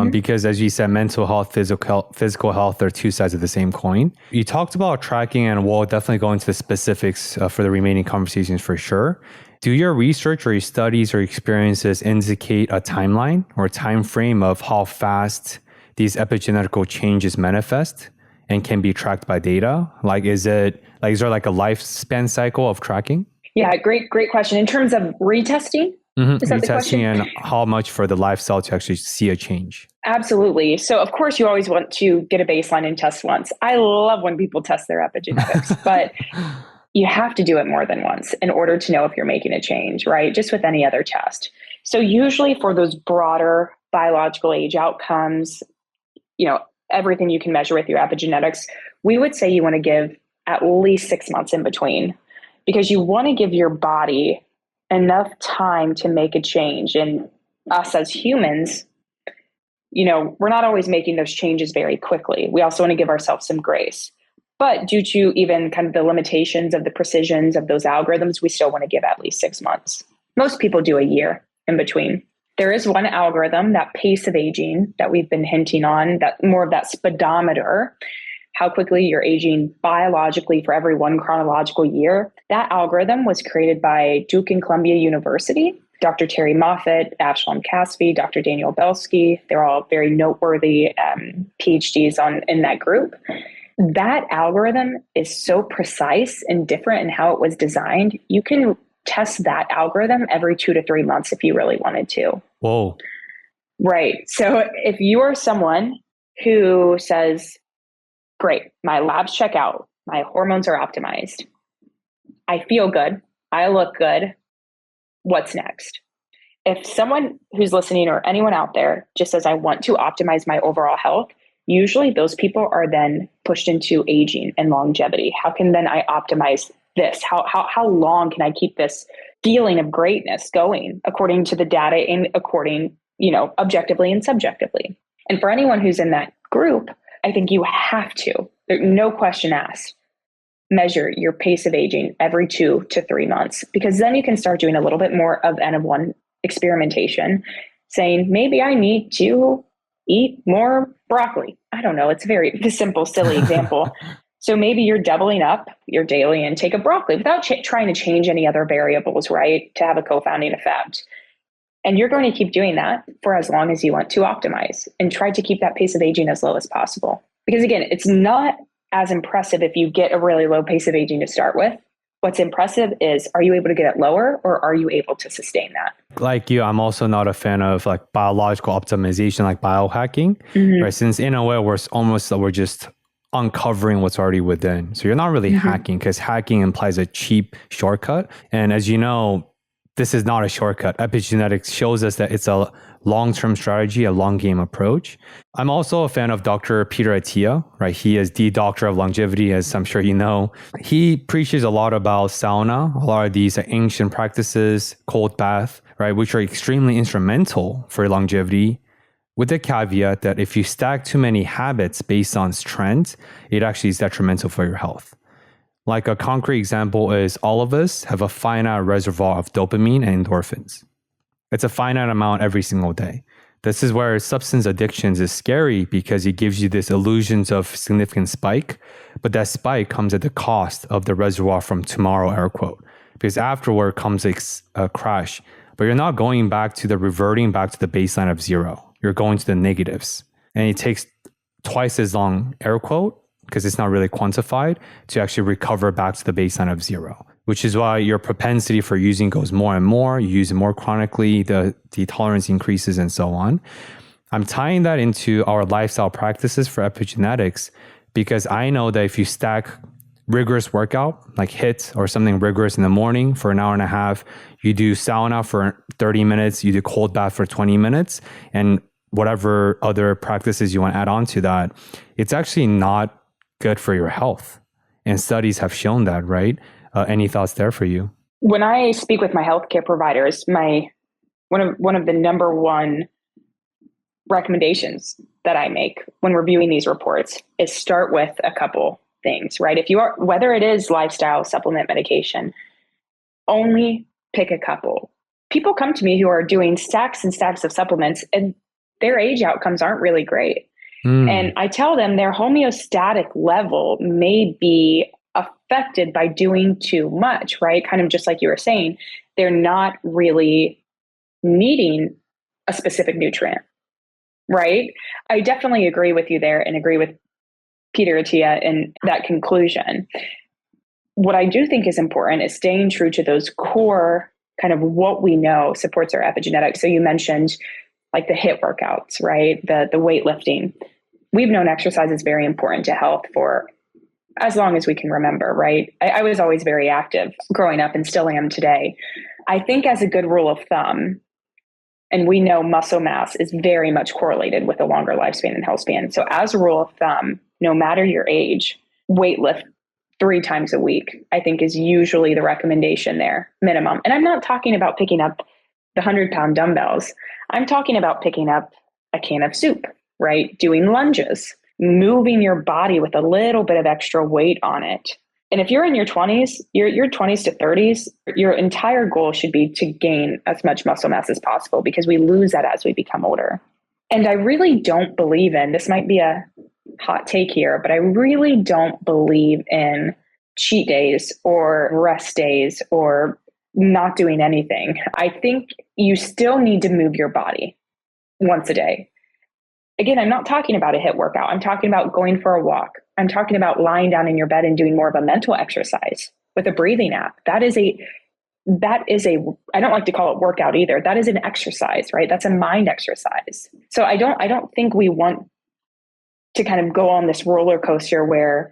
Because as you said, mental health, physical health are two sides of the same coin. You talked about tracking, and we'll definitely go into the specifics for the remaining conversations for sure. Do your research or your studies or experiences indicate a timeline or a time frame of how fast these epigenetical changes manifest and can be tracked by data? Is there like a lifespan cycle of tracking? Yeah, great question. In terms of retesting, is that the question? Retesting and how much for the lifestyle to actually see a change? Absolutely. So of course you always want to get a baseline and test once. I love when people test their epigenetics, but you have to do it more than once in order to know if you're making a change, right? Just with any other test. So usually for those broader biological age outcomes, everything you can measure with your epigenetics, we would say you want to give at least 6 months in between because you want to give your body enough time to make a change. And us as humans, we're not always making those changes very quickly. We also want to give ourselves some grace. But due to even kind of the limitations of the precisions of those algorithms, we still want to give at least 6 months. Most people do a year in between. There is one algorithm, that pace of aging that we've been hinting on, that more of that speedometer, how quickly you're aging biologically for every one chronological year. That algorithm was created by Duke and Columbia University, Dr. Terry Moffat, Avshalom Caspi, Dr. Daniel Belsky. They're all very noteworthy PhDs in that group. That algorithm is so precise and different in how it was designed. You can test that algorithm every 2 to 3 months if you really wanted to. Whoa. Right. So if you are someone who says, great, my labs check out, my hormones are optimized, I feel good, I look good, what's next? If someone who's listening or anyone out there just says, I want to optimize my overall health, usually those people are then pushed into aging and longevity. How can then I optimize this? How long can I keep this feeling of greatness going according to the data and according, objectively and subjectively? And for anyone who's in that group, I think you have to, no question asked, measure your pace of aging every 2 to 3 months, because then you can start doing a little bit more of N of one experimentation, saying, maybe I need to eat more broccoli. I don't know. It's a very simple, silly example. So maybe you're doubling up your daily intake of broccoli without trying to change any other variables, right, to have a co-founding effect. And you're going to keep doing that for as long as you want to optimize, and try to keep that pace of aging as low as possible. Because again, it's not as impressive if you get a really low pace of aging to start with. What's impressive is, are you able to get it lower, or are you able to sustain that? Like you, I'm also not a fan of like biological optimization, like biohacking, right? Since in a way we're just uncovering what's already within. So you're not really hacking, because hacking implies a cheap shortcut. And as you know, this is not a shortcut. Epigenetics shows us that it's a long-term strategy, a long game approach. I'm also a fan of Dr. Peter Attia, right? He is the doctor of longevity, as I'm sure you know. He preaches a lot about sauna, a lot of these ancient practices, cold bath, right? Which are extremely instrumental for longevity, with the caveat that if you stack too many habits based on trends, it actually is detrimental for your health. Like a concrete example is, all of us have a finite reservoir of dopamine and endorphins. It's a finite amount every single day. This is where substance addictions is scary, because it gives you this illusions of significant spike, but that spike comes at the cost of the reservoir from tomorrow, air quote, because afterward comes a crash, but you're not going back to reverting back to the baseline of zero. You're going to the negatives, and it takes twice as long, air quote, because it's not really quantified, to actually recover back to the baseline of zero, which is why your propensity for using goes more and more. You use it more chronically, the tolerance increases, and so on. I'm tying that into our lifestyle practices for epigenetics, because I know that if you stack rigorous workout, like HIIT or something rigorous in the morning for an hour and a half, you do sauna for 30 minutes, you do cold bath for 20 minutes, and whatever other practices you want to add on to that, it's actually not good for your health. And studies have shown that, right? Any thoughts there for you? When I speak with my healthcare providers, one of the number one recommendations that I make when reviewing these reports is start with a couple things, right? If you are, whether it is lifestyle, supplement, medication, only pick a couple. People come to me who are doing stacks and stacks of supplements, and their age outcomes aren't really great. And I tell them their homeostatic level may be affected by doing too much, right? Kind of just like you were saying, they're not really needing a specific nutrient, right? I definitely agree with you there, and agree with Peter Attia in that conclusion. What I do think is important is staying true to those core kind of what we know supports our epigenetics. So you mentioned like the HIIT workouts, right? The weightlifting. We've known exercise is very important to health for as long as we can remember, right? I was always very active growing up, and still am today. I think as a good rule of thumb, and we know muscle mass is very much correlated with a longer lifespan and health span. So as a rule of thumb, no matter your age, weightlift 3 times a week, I think is usually the recommendation there, minimum. And I'm not talking about picking up the 100-pound dumbbells. I'm talking about picking up a can of soup, right? Doing lunges, moving your body with a little bit of extra weight on it. And if you're in your 20s, your 20s to 30s, your entire goal should be to gain as much muscle mass as possible, because we lose that as we become older. And I really don't believe in, this might be a hot take here, but I really don't believe in cheat days or rest days or not doing anything. I think you still need to move your body once a day. Again, I'm not talking about a HIIT workout. I'm talking about going for a walk. I'm talking about lying down in your bed and doing more of a mental exercise with a breathing app. That is a, I don't like to call it workout either. That is an exercise, right? That's a mind exercise. So I don't think we want to kind of go on this roller coaster where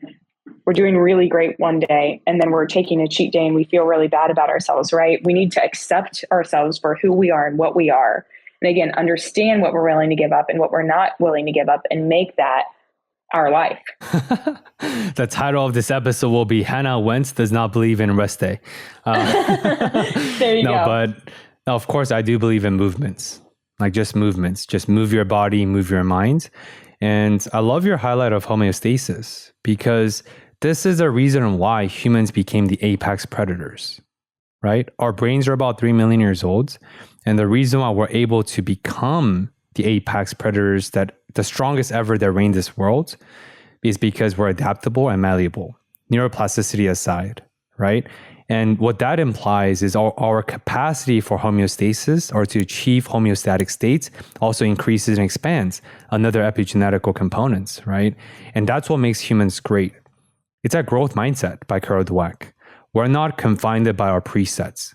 we're doing really great one day and then we're taking a cheat day and we feel really bad about ourselves, right? We need to accept ourselves for who we are and what we are. And again, understand what we're willing to give up and what we're not willing to give up, and make that our life. The title of this episode will be Hannah Wentz does not believe in rest day. There you go. But of course, I do believe in movements, like just movements. Just move your body, move your mind. And I love your highlight of homeostasis, because this is a reason why humans became the apex predators, right? Our brains are about 3 million years old. And the reason why we're able to become the apex predators, that the strongest ever that reign this world, is because we're adaptable and malleable, neuroplasticity aside, right? And what that implies is our capacity for homeostasis, or to achieve homeostatic states, also increases and expands another epigenetical components, right? And that's what makes humans great. It's a growth mindset by Carol Dweck. We're not confined by our presets.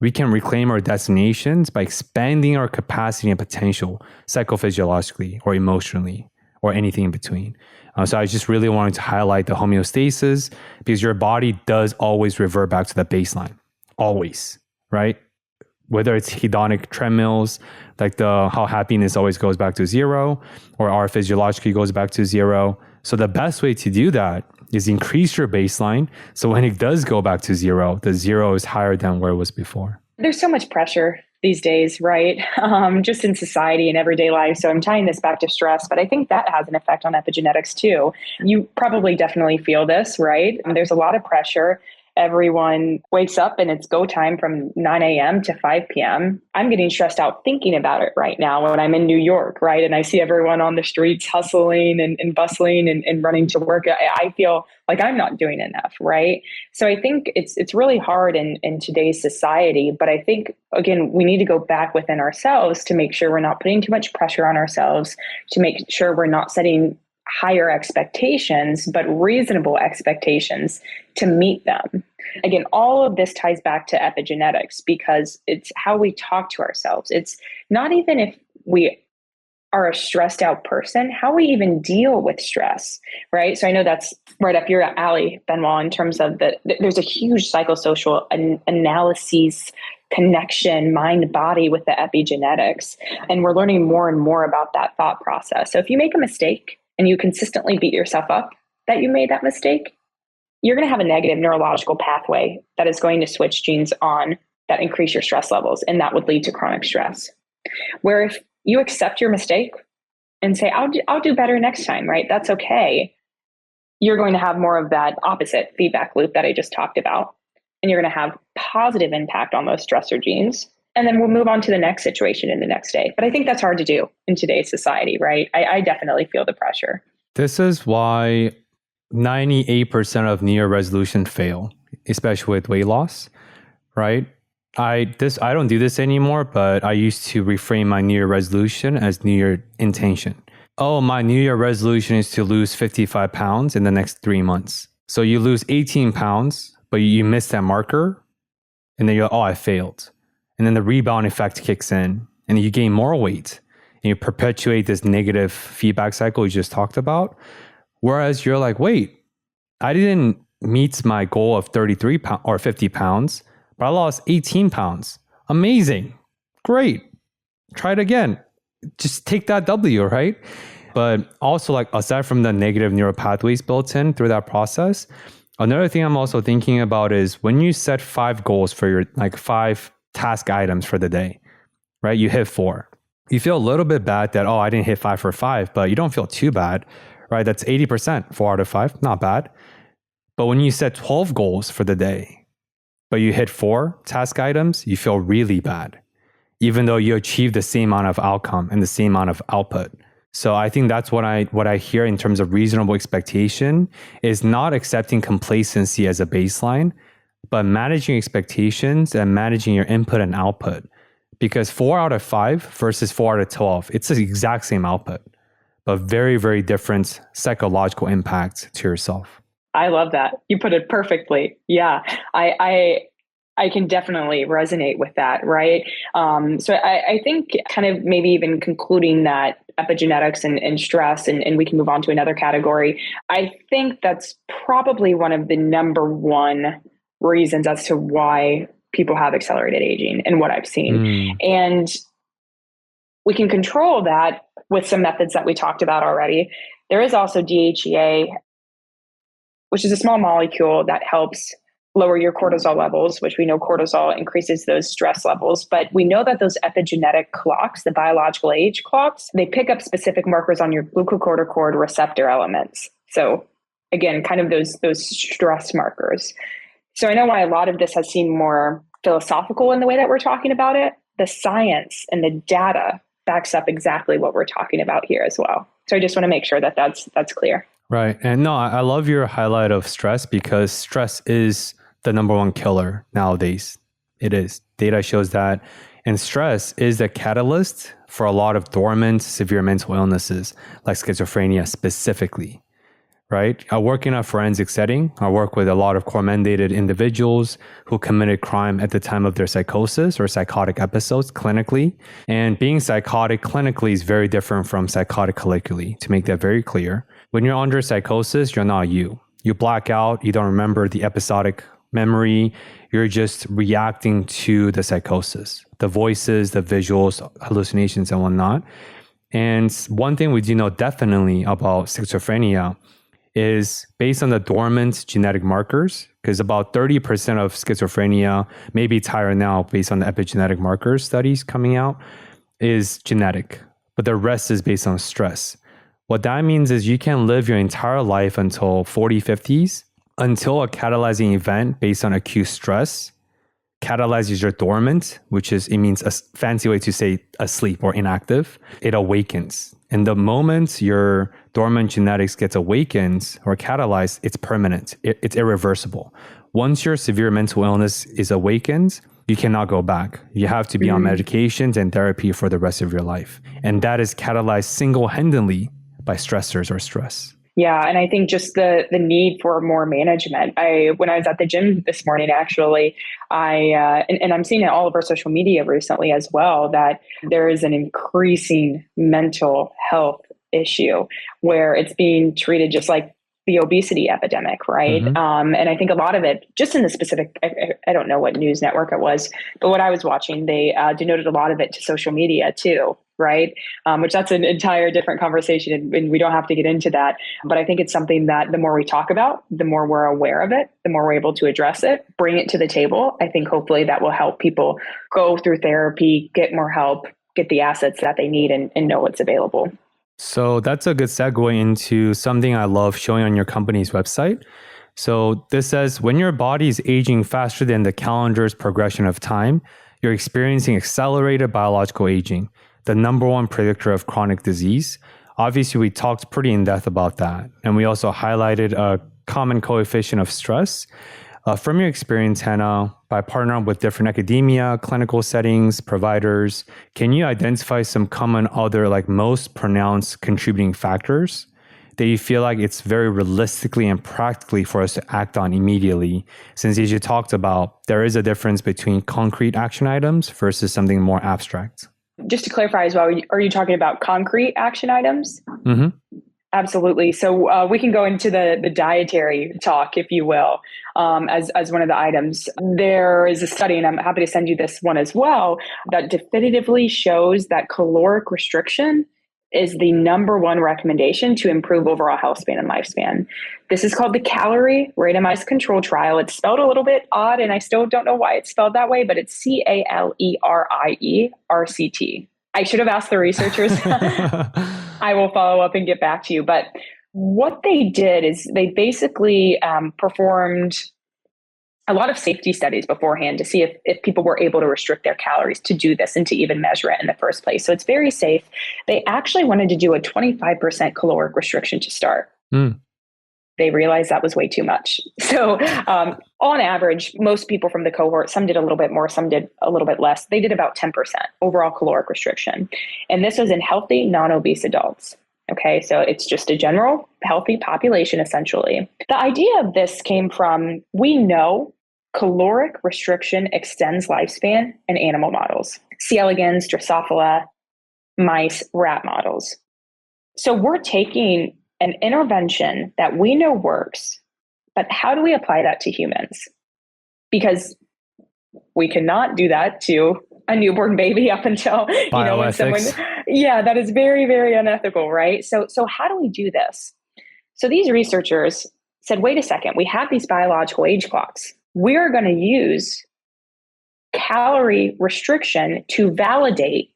We can reclaim our destinations by expanding our capacity and potential psychophysiologically or emotionally or anything in between. So I just really wanted to highlight the homeostasis, because your body does always revert back to the baseline. Always, right? Whether it's hedonic treadmills, like how happiness always goes back to zero, or our physiologically goes back to zero. So the best way to do that is increase your baseline. So when it does go back to zero, the zero is higher than where it was before. There's so much pressure these days, right? Just in society and everyday life. So I'm tying this back to stress, but I think that has an effect on epigenetics too. You probably definitely feel this, right? There's a lot of pressure. Everyone wakes up and it's go time from 9 a.m. to 5 p.m. I'm getting stressed out thinking about it right now when I'm in New York, right? And I see everyone on the streets hustling and bustling and running to work. I feel like I'm not doing enough, right? So I think it's really hard in today's society. But I think, again, we need to go back within ourselves to make sure we're not putting too much pressure on ourselves, to make sure we're not setting higher expectations, but reasonable expectations to meet them. Again, all of this ties back to epigenetics, because it's how we talk to ourselves. It's not even if we are a stressed out person, how we even deal with stress, right? So I know that's right up your alley, Benoit, in terms of there's a huge psychosocial analyses connection, mind body with the epigenetics. And we're learning more and more about that thought process. So if you make a mistake and you consistently beat yourself up that you made that mistake, you're going to have a negative neurological pathway that is going to switch genes on that increase your stress levels. And that would lead to chronic stress. Where if you accept your mistake and say, I'll do better next time, right? That's okay. You're going to have more of that opposite feedback loop that I just talked about. And you're going to have positive impact on those stressor genes. And then we'll move on to the next situation in the next day. But I think that's hard to do in today's society, right? I definitely feel the pressure. This is why 98% of New Year resolution fail, especially with weight loss, right? I don't do this anymore, but I used to reframe my New Year resolution as New Year intention. Oh, my New Year resolution is to lose 55 pounds in the next 3 months. So you lose 18 pounds, but you miss that marker, and then you're like, oh, I failed. And then the rebound effect kicks in, and you gain more weight, and you perpetuate this negative feedback cycle you just talked about. Whereas you're like, wait, I didn't meet my goal of 33 pounds or 50 pounds, but I lost 18 pounds. Amazing. Great. Try it again. Just take that W, right? But also, like, aside from the negative neural pathways built in through that process, another thing I'm also thinking about is when you set 5 goals for your, like 5 task items for the day, right? You hit 4. You feel a little bit bad that, oh, I didn't hit 5 for 5, but you don't feel too bad, right? That's 80%, 4 out of 5, not bad. But when you set 12 goals for the day, but you hit 4 task items, you feel really bad, even though you achieve the same amount of outcome and the same amount of output. So I think that's what I hear in terms of reasonable expectation is not accepting complacency as a baseline, but managing expectations and managing your input and output. Because 4 out of 5 versus 4 out of 12, it's the exact same output, but very, very different psychological impact to yourself. I love that. You put it perfectly. Yeah, I can definitely resonate with that, right? So I think kind of maybe even concluding that epigenetics and stress, and we can move on to another category. I think that's probably one of the number one reasons as to why people have accelerated aging and what I've seen. And we can control that with some methods that we talked about already. There is also DHEA, which is a small molecule that helps lower your cortisol levels, which we know cortisol increases those stress levels. But we know that those epigenetic clocks, the biological age clocks, they pick up specific markers on your glucocorticoid receptor elements. So again, kind of those stress markers. So I know why a lot of this has seemed more philosophical in the way that we're talking about it. The science and the data backs up exactly what we're talking about here as well. So I just want to make sure that that's clear. Right. And no, I love your highlight of stress, because stress is the number one killer nowadays. It is. Data shows that. And stress is the catalyst for a lot of dormant, severe mental illnesses, like schizophrenia specifically. Right? I work in a forensic setting. I work with a lot of core-mandated individuals who committed crime at the time of their psychosis or psychotic episodes clinically. And being psychotic clinically is very different from psychotic colloquially, to make that very clear. When you're under psychosis, you're not you. You black out. You don't remember the episodic memory. You're just reacting to the psychosis, the voices, the visuals, hallucinations, and whatnot. And one thing we do know definitely about schizophrenia is based on the dormant genetic markers, because about 30% of schizophrenia, maybe it's higher now based on the epigenetic markers studies coming out, is genetic, but the rest is based on stress. What that means is you can live your entire life until 40, 50s, until a catalyzing event based on acute stress catalyzes your dormant, it means a fancy way to say asleep or inactive. It awakens. And the moment your dormant genetics gets awakened or catalyzed, it's permanent. It's irreversible. Once your severe mental illness is awakened, you cannot go back. You have to be on medications and therapy for the rest of your life. And that is catalyzed single-handedly by stressors or stress. Yeah, and I think just the need for more management. When I was at the gym this morning, actually, and I'm seeing it all over social media recently as well, that there is an increasing mental health issue where it's being treated just like the obesity epidemic, right? And I think a lot of it, just in the specific, I don't know what news network it was, but what I was watching, they denoted a lot of it to social media too, right? Which that's an entire different conversation, and we don't have to get into that. But I think it's something that the more we talk about, the more we're aware of it, the more we're able to address it, bring it to the table. I think hopefully that will help people go through therapy, get more help, get the assets that they need, and know what's available. So that's a good segue into something I love showing on your company's website. So this says, when your body is aging faster than the calendar's progression of time, you're experiencing accelerated biological aging, the number one predictor of chronic disease. Obviously, we talked pretty in depth about that. And we also highlighted a common coefficient of stress. From your experience, Hannah, by partnering with different academia, clinical settings, providers, can you identify some common other, like most pronounced contributing factors that you feel like it's very realistically and practically for us to act on immediately? Since as you talked about, there is a difference between concrete action items versus something more abstract. Just to clarify as well, are you talking about concrete action items? Mm-hmm. Absolutely. So we can go into the dietary talk, if you will, as one of the items. There is a study, and I'm happy to send you this one as well, that definitively shows that caloric restriction is the number one recommendation to improve overall health span and lifespan. This is called the Calorie Randomized Control Trial. It's spelled a little bit odd, and I still don't know why it's spelled that way, but it's CALERIE-RCT. I should have asked the researchers. I will follow up and get back to you. But what they did is they basically performed a lot of safety studies beforehand to see if people were able to restrict their calories to do this and to even measure it in the first place. So it's very safe. They actually wanted to do a 25% caloric restriction to start. They realized that was way too much. So on average, most people from the cohort, some did a little bit more, some did a little bit less. They did about 10% overall caloric restriction. And this was in healthy, non-obese adults. Okay, so it's just a general healthy population, essentially. The idea of this came from, we know caloric restriction extends lifespan in animal models, C. elegans, Drosophila, mice, rat models. So we're taking an intervention that we know works, but how do we apply that to humans? Because we cannot do that to a newborn baby up until, when someone, Bioethics. yeah, that is very, very unethical, right? So how do we do this? So these researchers said, wait a second, we have these biological age clocks. We're going to use calorie restriction to validate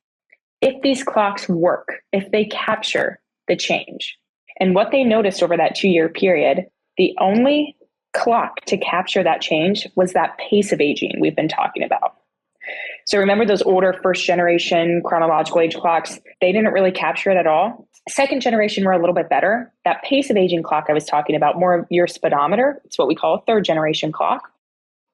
if these clocks work, if they capture the change. And what they noticed over that 2-year period, the only clock to capture that change was that pace of aging we've been talking about. So remember those older first generation chronological age clocks, they didn't really capture it at all. Second generation were a little bit better. That pace of aging clock I was talking about, more of your speedometer, it's what we call a third generation clock,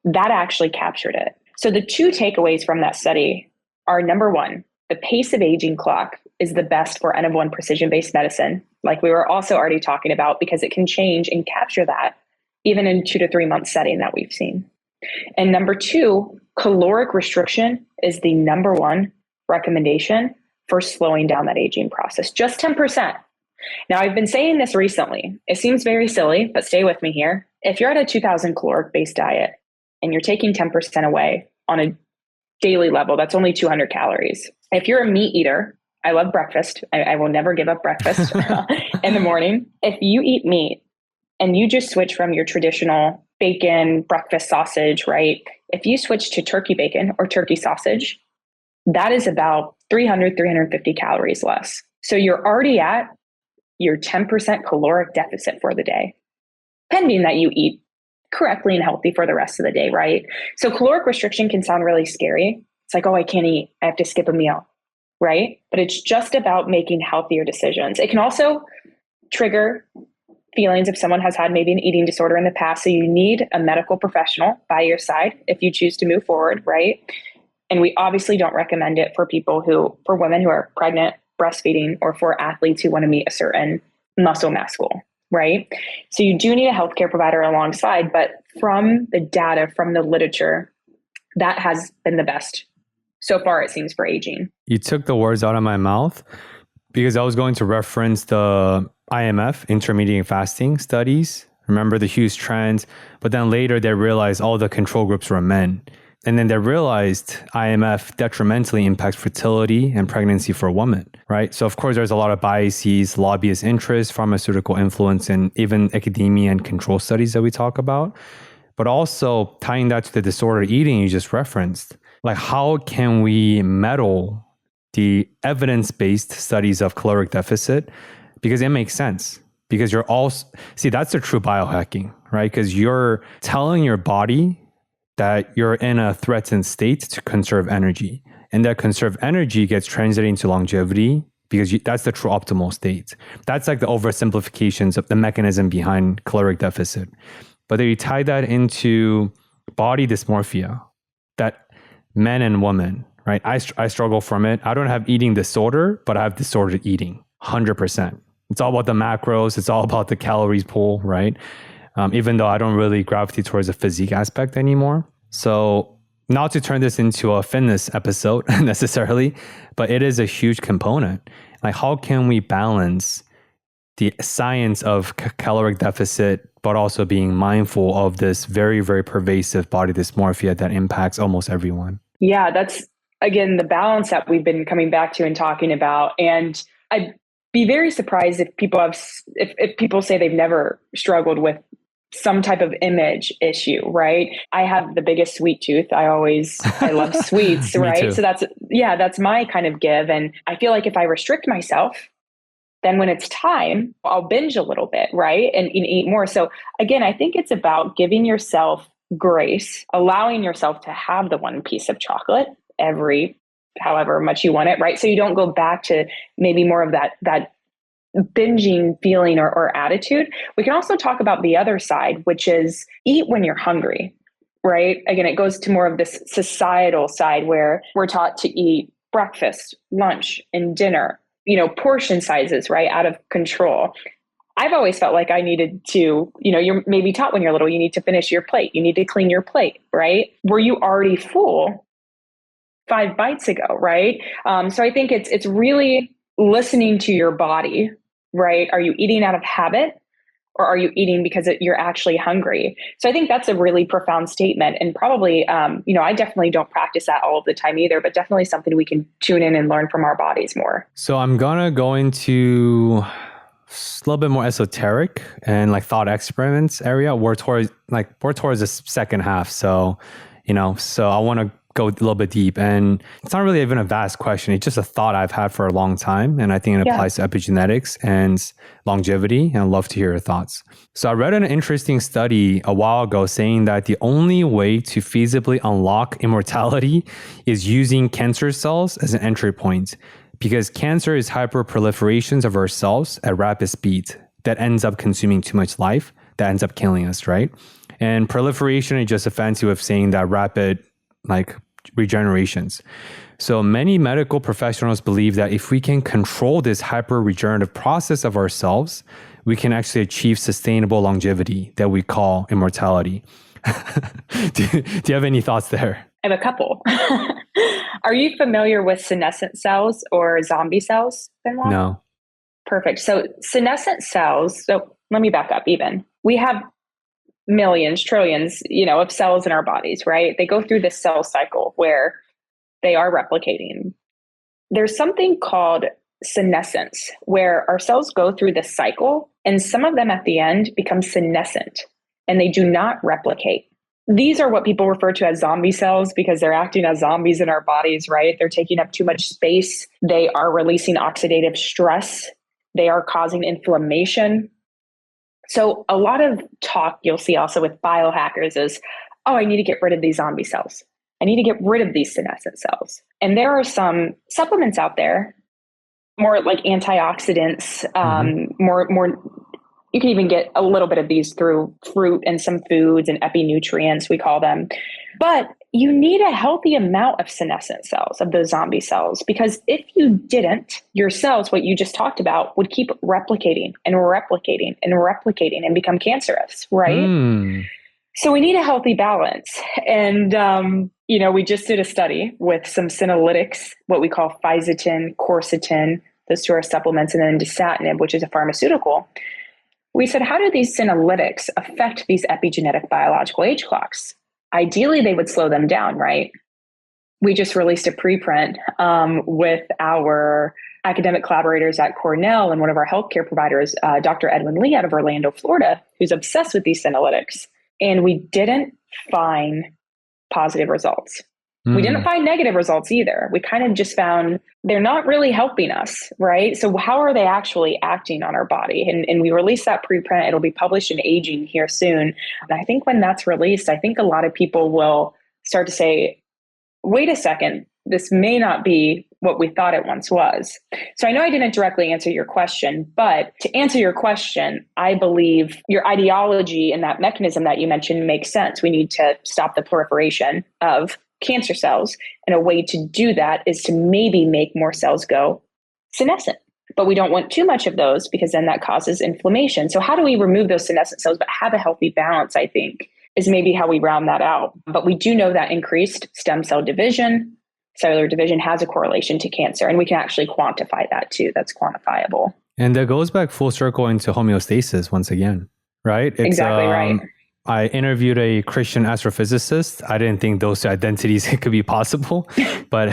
that actually captured it. So the two takeaways from that study are, number one, the pace of aging clock is the best for N of 1 precision-based medicine, like we were also already talking about, because it can change and capture that even in 2 to 3 month setting that we've seen. And number two, caloric restriction is the number one recommendation for slowing down that aging process. Just 10%. Now, I've been saying this recently. It seems very silly, but stay with me here. If you're at a 2,000 caloric based diet and you're taking 10% away on a daily level, that's only 200 calories. If you're a meat eater, I love breakfast. I will never give up breakfast in the morning. If you eat meat and you just switch from your traditional bacon, breakfast sausage, right? If you switch to turkey bacon or turkey sausage, that is about 300, 350 calories less. So you're already at your 10% caloric deficit for the day, pending that you eat correctly and healthy for the rest of the day, right? So caloric restriction can sound really scary. It's like, oh, I can't eat. I have to skip a meal, right? But it's just about making healthier decisions. It can also trigger feelings if someone has had maybe an eating disorder in the past. So you need a medical professional by your side if you choose to move forward, right? And we obviously don't recommend it for for women who are pregnant, breastfeeding, or for athletes who want to meet a certain muscle mass goal, right? So you do need a healthcare provider alongside, but from the data, from the literature, that has been the best so far, it seems, for aging. You took the words out of my mouth because I was going to reference the IMF, intermediate fasting studies. Remember the huge trends, but then later they realized all the control groups were men. And then they realized IMF detrimentally impacts fertility and pregnancy for women, right? So of course, there's a lot of biases, lobbyist interest, pharmaceutical influence, and even academia and control studies that we talk about. But also tying that to the disordered eating you just referenced, like how can we meddle the evidence-based studies of caloric deficit? Because it makes sense. Because you're also, see, that's the true biohacking, right? Because you're telling your body that you're in a threatened state to conserve energy. And that conserved energy gets translated into longevity because that's the true optimal state. That's like the oversimplifications of the mechanism behind caloric deficit. But then you tie that into body dysmorphia, that men and women, right? I struggle from it. I don't have eating disorder, but I have disordered eating, 100%. It's all about the macros. It's all about the calories pool, right? Even though I don't really gravitate towards the physique aspect anymore. So not to turn this into a fitness episode necessarily, but it is a huge component. Like how can we balance the science of caloric deficit, but also being mindful of this very, very pervasive body dysmorphia that impacts almost everyone? Yeah, that's, again, the balance that we've been coming back to and talking about. And I'd be very surprised if if people say they've never struggled with some type of image issue, right? I have the biggest sweet tooth. I love sweets, right? Too. So that's my kind of give. And I feel like if I restrict myself, then when it's time, I'll binge a little bit, right? And eat more. So again, I think it's about giving yourself grace, allowing yourself to have the one piece of chocolate every however much you want it, right? So you don't go back to maybe more of that binging feeling or attitude. We can also talk about the other side, which is eat when you're hungry, right? Again, it goes to more of this societal side where we're taught to eat breakfast, lunch, and dinner, portion sizes, right? Out of control. I've always felt like I needed to, you're maybe taught when you're little, you need to finish your plate. You need to clean your plate, right? Were you already full 5 bites ago, right? So I think it's really listening to your body, right? Are you eating out of habit? or are you eating because you're actually hungry? So I think that's a really profound statement, and probably, I definitely don't practice that all of the time either, but definitely something we can tune in and learn from our bodies more. So I'm gonna go into a little bit more esoteric and like thought experiments area. We're towards the second half. So, so I want to go a little bit deep, and it's not really even a vast question. It's just a thought I've had for a long time. And I think it applies to epigenetics and longevity. And I'd love to hear your thoughts. So I read an interesting study a while ago saying that the only way to feasibly unlock immortality is using cancer cells as an entry point, because cancer is hyperproliferations of our cells at rapid speed that ends up consuming too much life, that ends up killing us, right? And proliferation is just a fancy way of saying that rapid regenerations. So many medical professionals believe that if we can control this hyper regenerative process of ourselves, we can actually achieve sustainable longevity that we call immortality. Do you have any thoughts there? I have a couple. Are you familiar with senescent cells or zombie cells, Benoit? No. Perfect. So senescent cells, so let me back up even. We have millions, trillions, of cells in our bodies, right? They go through this cell cycle where they are replicating. There's something called senescence, where our cells go through this cycle, and some of them at the end become senescent, and they do not replicate. These are what people refer to as zombie cells because they're acting as zombies in our bodies, right? They're taking up too much space. They are releasing oxidative stress. They are causing inflammation. So a lot of talk you'll see also with biohackers is, oh, I need to get rid of these zombie cells. I need to get rid of these senescent cells. And there are some supplements out there, more like antioxidants, more. You can even get a little bit of these through fruit and some foods and epinutrients, we call them. But you need a healthy amount of senescent cells, of those zombie cells, because if you didn't, your cells, what you just talked about, would keep replicating and replicating and replicating and become cancerous, right? So we need a healthy balance. And, we just did a study with some senolytics, what we call fisetin, quercetin, those two are supplements, and then dasatinib, which is a pharmaceutical. We said, how do these senolytics affect these epigenetic biological age clocks? Ideally, they would slow them down, right? We just released a preprint with our academic collaborators at Cornell and one of our healthcare providers, Dr. Edwin Lee out of Orlando, Florida, who's obsessed with these senolytics. And we didn't find positive results. We didn't find negative results either. We kind of just found they're not really helping us, right? So how are they actually acting on our body? And we released that preprint. It'll be published in Aging here soon. And I think when that's released, I think a lot of people will start to say, wait a second, this may not be what we thought it once was. So I know I didn't directly answer your question, but to answer your question, I believe your ideology and that mechanism that you mentioned makes sense. We need to stop the proliferation of cancer cells. And a way to do that is to maybe make more cells go senescent. But we don't want too much of those because then that causes inflammation. So how do we remove those senescent cells but have a healthy balance, I think, is maybe how we round that out. But we do know that increased stem cell division, cellular division has a correlation to cancer. And we can actually quantify that too. That's quantifiable. And that goes back full circle into homeostasis once again, right? Exactly right. I interviewed a Christian astrophysicist. I didn't think those two identities could be possible, but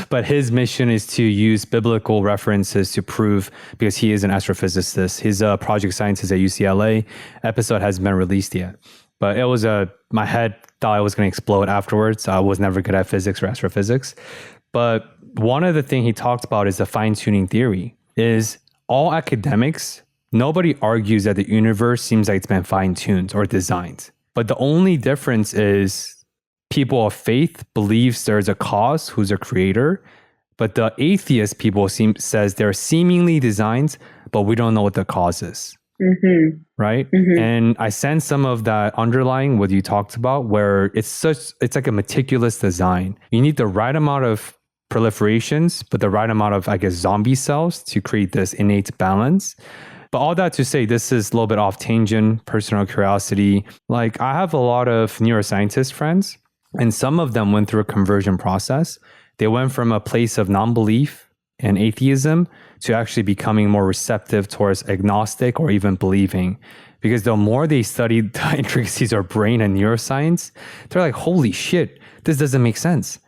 but his mission is to use biblical references to prove, because he is an astrophysicist. His project scientist at UCLA episode hasn't been released yet, but it was my head thought I was going to explode afterwards. I was never good at physics or astrophysics, but one of the things he talked about is the fine-tuning theory. Is all academics, nobody argues that the universe seems like it's been fine-tuned or designed. But the only difference is people of faith believes there's a cause who's a creator, but the atheist people says they're seemingly designed, but we don't know what the cause is. Right? And I sense some of that underlying what you talked about, where it's like a meticulous design. You need the right amount of proliferations, but the right amount of, I guess, zombie cells to create this innate balance. But all that to say, this is a little bit off tangent, personal curiosity. Like, I have a lot of neuroscientist friends, and some of them went through a conversion process. They went from a place of non-belief and atheism to actually becoming more receptive towards agnostic or even believing. Because the more they study the intricacies of brain and neuroscience, they're like, holy shit, this doesn't make sense.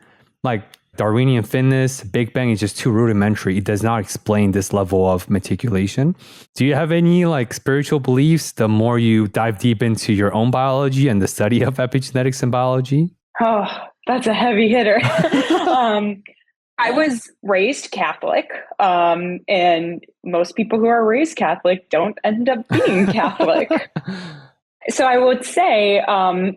Like Darwinian fitness, Big Bang is just too rudimentary. It does not explain this level of meticulation. Do you have any like spiritual beliefs the more you dive deep into your own biology and the study of epigenetics and biology? Oh, that's a heavy hitter. I was raised Catholic, and most people who are raised Catholic don't end up being Catholic. So I would say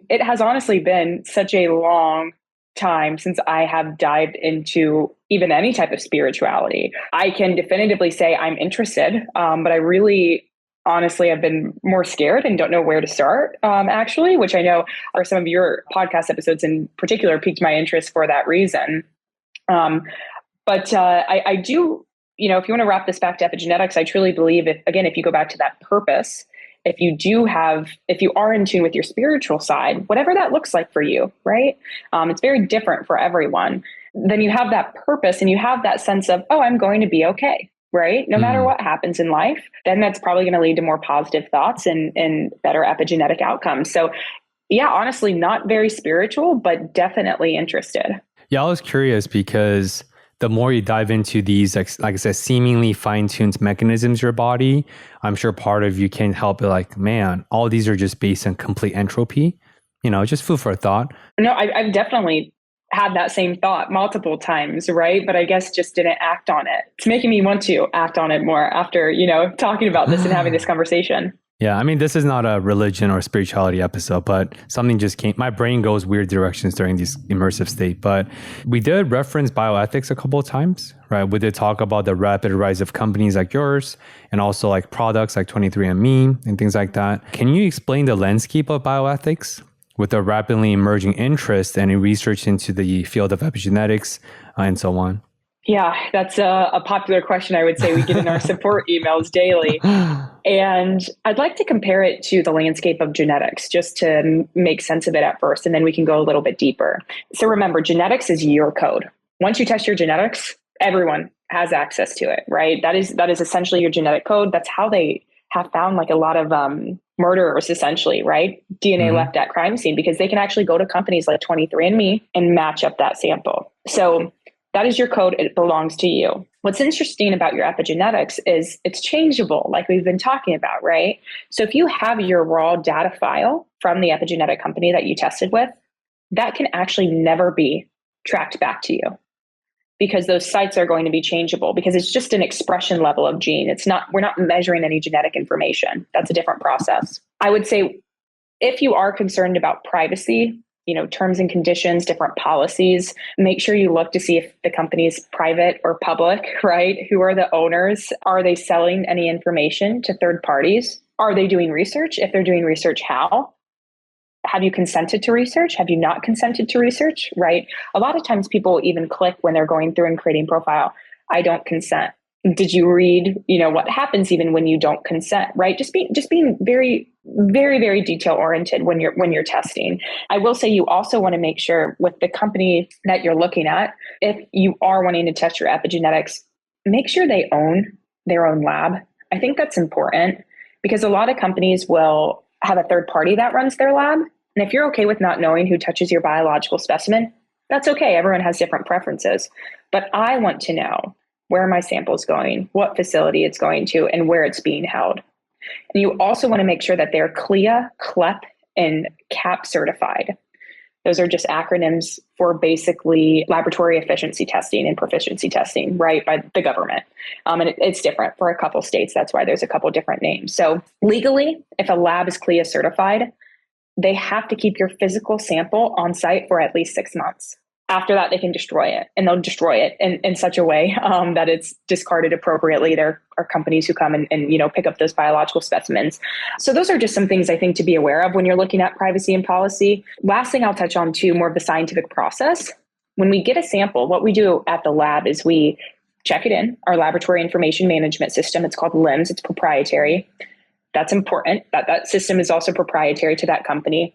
it has honestly been such a long time since I have dived into even any type of spirituality. I can definitively say I'm interested, but I really honestly have been more scared and don't know where to start, actually, which I know are some of your podcast episodes in particular piqued my interest for that reason. But I do, if you want to wrap this back to epigenetics, I truly believe if you go back to that purpose, if you are in tune with your spiritual side, whatever that looks like for you, right? It's very different for everyone. Then you have that purpose and you have that sense of, oh, I'm going to be okay, right? No matter what happens in life, then that's probably going to lead to more positive thoughts and better epigenetic outcomes. So yeah, honestly, not very spiritual, but definitely interested. Yeah, I was curious because the more you dive into these, like I said, seemingly fine-tuned mechanisms in your body, I'm sure part of you can't help it like, man, all these are just based on complete entropy. Just food for thought. No, I've definitely had that same thought multiple times, right? But I guess just didn't act on it. It's making me want to act on it more after, talking about this and having this conversation. Yeah, I mean, this is not a religion or spirituality episode, but something just came. My brain goes weird directions during this immersive state. But we did reference bioethics a couple of times, right? We did talk about the rapid rise of companies like yours and also like products like 23andMe and things like that. Can you explain the landscape of bioethics with the rapidly emerging interest and research into the field of epigenetics and so on? Yeah, that's a popular question. I would say we get in our support emails daily. And I'd like to compare it to the landscape of genetics just to make sense of it at first, and then we can go a little bit deeper. So remember, genetics is your code. Once you test your genetics, everyone has access to it, right? That is essentially your genetic code. That's how they have found like a lot of murderers, essentially, right? DNA left at crime scene, because they can actually go to companies like 23andMe and match up that sample. So that is your code. It belongs to you. What's interesting about your epigenetics is it's changeable, like we've been talking about, right? So if you have your raw data file from the epigenetic company that you tested with, that can actually never be tracked back to you, because those sites are going to be changeable, because it's just an expression level of gene. We're not measuring any genetic information. That's a different process. I would say if you are concerned about privacy, terms and conditions, different policies, make sure you look to see if the company is private or public, right? Who are the owners? Are they selling any information to third parties? Are they doing research? If they're doing research, how? Have you consented to research? Have you not consented to research, right? A lot of times people even click when they're going through and creating profile, I don't consent. Did you read, what happens even when you don't consent, right? Just being very, very, very detail oriented when you're testing. I will say you also want to make sure with the company that you're looking at, if you are wanting to test your epigenetics, make sure they own their own lab. I think that's important, because a lot of companies will have a third party that runs their lab. And if you're okay with not knowing who touches your biological specimen, that's okay. Everyone has different preferences. But I want to know where my sample is going, what facility it's going to, and where it's being held. And you also want to make sure that they're CLIA, CLEP, and CAP certified. Those are just acronyms for basically laboratory efficiency testing and proficiency testing, right, by the government. And it's different for a couple states. That's why there's a couple different names. So legally, if a lab is CLIA certified, they have to keep your physical sample on site for at least 6 months. After that, they can destroy it, and they'll destroy it in such a way that it's discarded appropriately. There are companies who come and pick up those biological specimens. So those are just some things I think to be aware of when you're looking at privacy and policy. Last thing I'll touch on too, more of the scientific process. When we get a sample, what we do at the lab is we check it in our laboratory information management system. It's called LIMS. It's proprietary. That's important. That system is also proprietary to that company.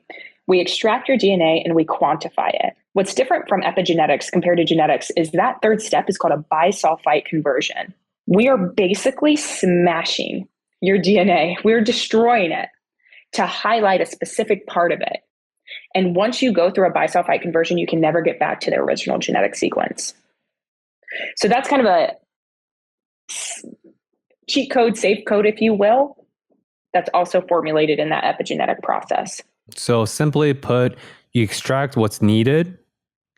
We extract your DNA and we quantify it. What's different from epigenetics compared to genetics is that third step is called a bisulfite conversion. We are basically smashing your DNA. We're destroying it to highlight a specific part of it. And once you go through a bisulfite conversion, you can never get back to the original genetic sequence. So that's kind of a cheat code, safe code, if you will, that's also formulated in that epigenetic process. So simply put, you extract what's needed,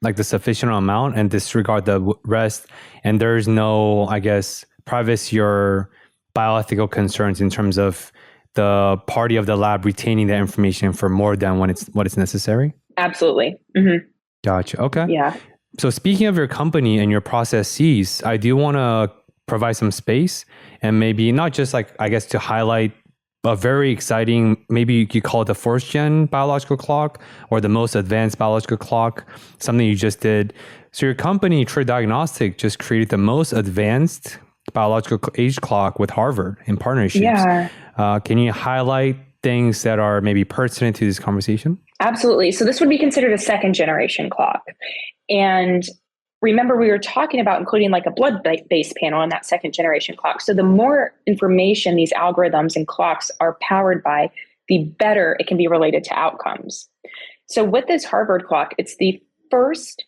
like the sufficient amount, and disregard the rest. And there's no, I guess, privacy or bioethical concerns in terms of the party of the lab retaining that information for more than what it's necessary? Absolutely. Mm-hmm. Gotcha. Okay. Yeah. So speaking of your company and your processes, I do want to provide some space and maybe not just like, I guess, to highlight a very exciting, maybe you could call it the first gen biological clock or the most advanced biological clock, something you just did. So your company, Trade Diagnostic, just created the most advanced biological age clock with Harvard in partnerships. Yeah. Can you highlight things that are maybe pertinent to this conversation? Absolutely. So this would be considered a second generation clock. And remember, we were talking about including like a blood-based panel in that second generation clock. So the more information these algorithms and clocks are powered by, the better it can be related to outcomes. So with this Harvard clock, it's the first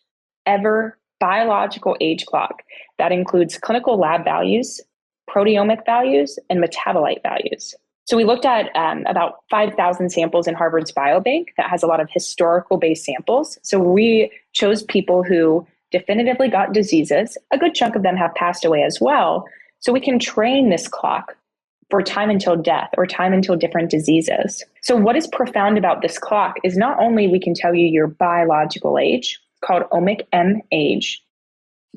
ever biological age clock that includes clinical lab values, proteomic values, and metabolite values. So we looked at about 5,000 samples in Harvard's biobank that has a lot of historical based samples. So we chose people who definitively got diseases. A good chunk of them have passed away as well. So we can train this clock for time until death or time until different diseases. So what is profound about this clock is not only we can tell you your biological age, called omic M age,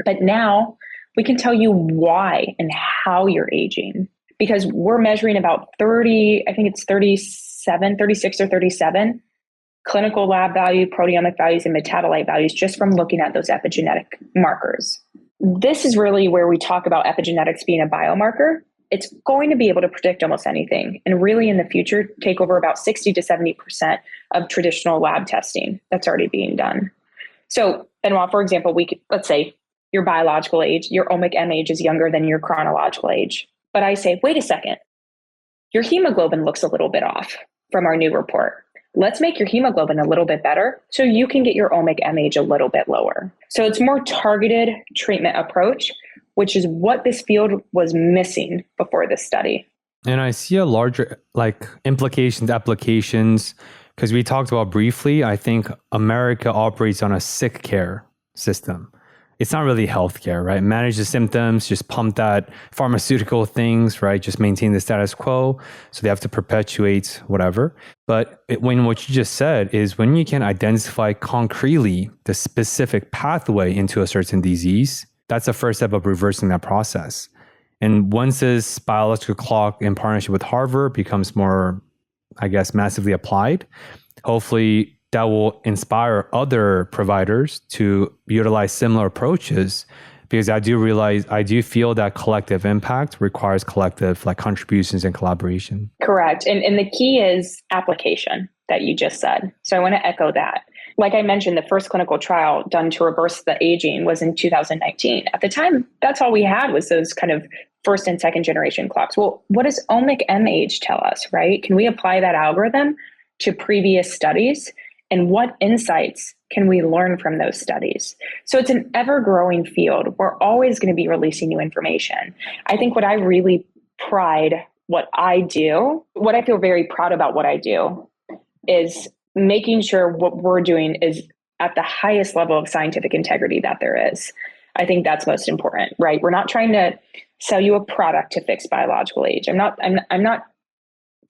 but now we can tell you why and how you're aging. Because we're measuring about 30, I think it's 36 or 37 clinical lab value, proteomic values, and metabolite values just from looking at those epigenetic markers. This is really where we talk about epigenetics being a biomarker. It's going to be able to predict almost anything and really in the future take over about 60 to 70% of traditional lab testing that's already being done. So, Benoit, for example, let's say your biological age, your omic M age is younger than your chronological age. But I say, wait a second, your hemoglobin looks a little bit off from our new report. Let's make your hemoglobin a little bit better so you can get your omic M age a little bit lower. So it's more targeted treatment approach, which is what this field was missing before this study. And I see a larger applications, because we talked about briefly, I think America operates on a sick care system. It's not really healthcare, right? Manage the symptoms, just pump that pharmaceutical things, right? Just maintain the status quo. So they have to perpetuate whatever. But what you just said is when you can identify concretely the specific pathway into a certain disease, that's the first step of reversing that process. And once this biological clock in partnership with Harvard becomes more, I guess, massively applied, hopefully that will inspire other providers to utilize similar approaches, because I do feel that collective impact requires collective contributions and collaboration. Correct. And the key is application that you just said. So I want to echo that. Like I mentioned, the first clinical trial done to reverse the aging was in 2019. At the time, that's all we had was those kind of first and second generation clocks. Well, what does omic M age tell us, right? Can we apply that algorithm to previous studies? And what insights can we learn from those studies? So it's an ever-growing field. We're always going to be releasing new information. I think what I really what I feel very proud about what I do is making sure what we're doing is at the highest level of scientific integrity that there is. I think that's most important, right? We're not trying to sell you a product to fix biological age. I'm not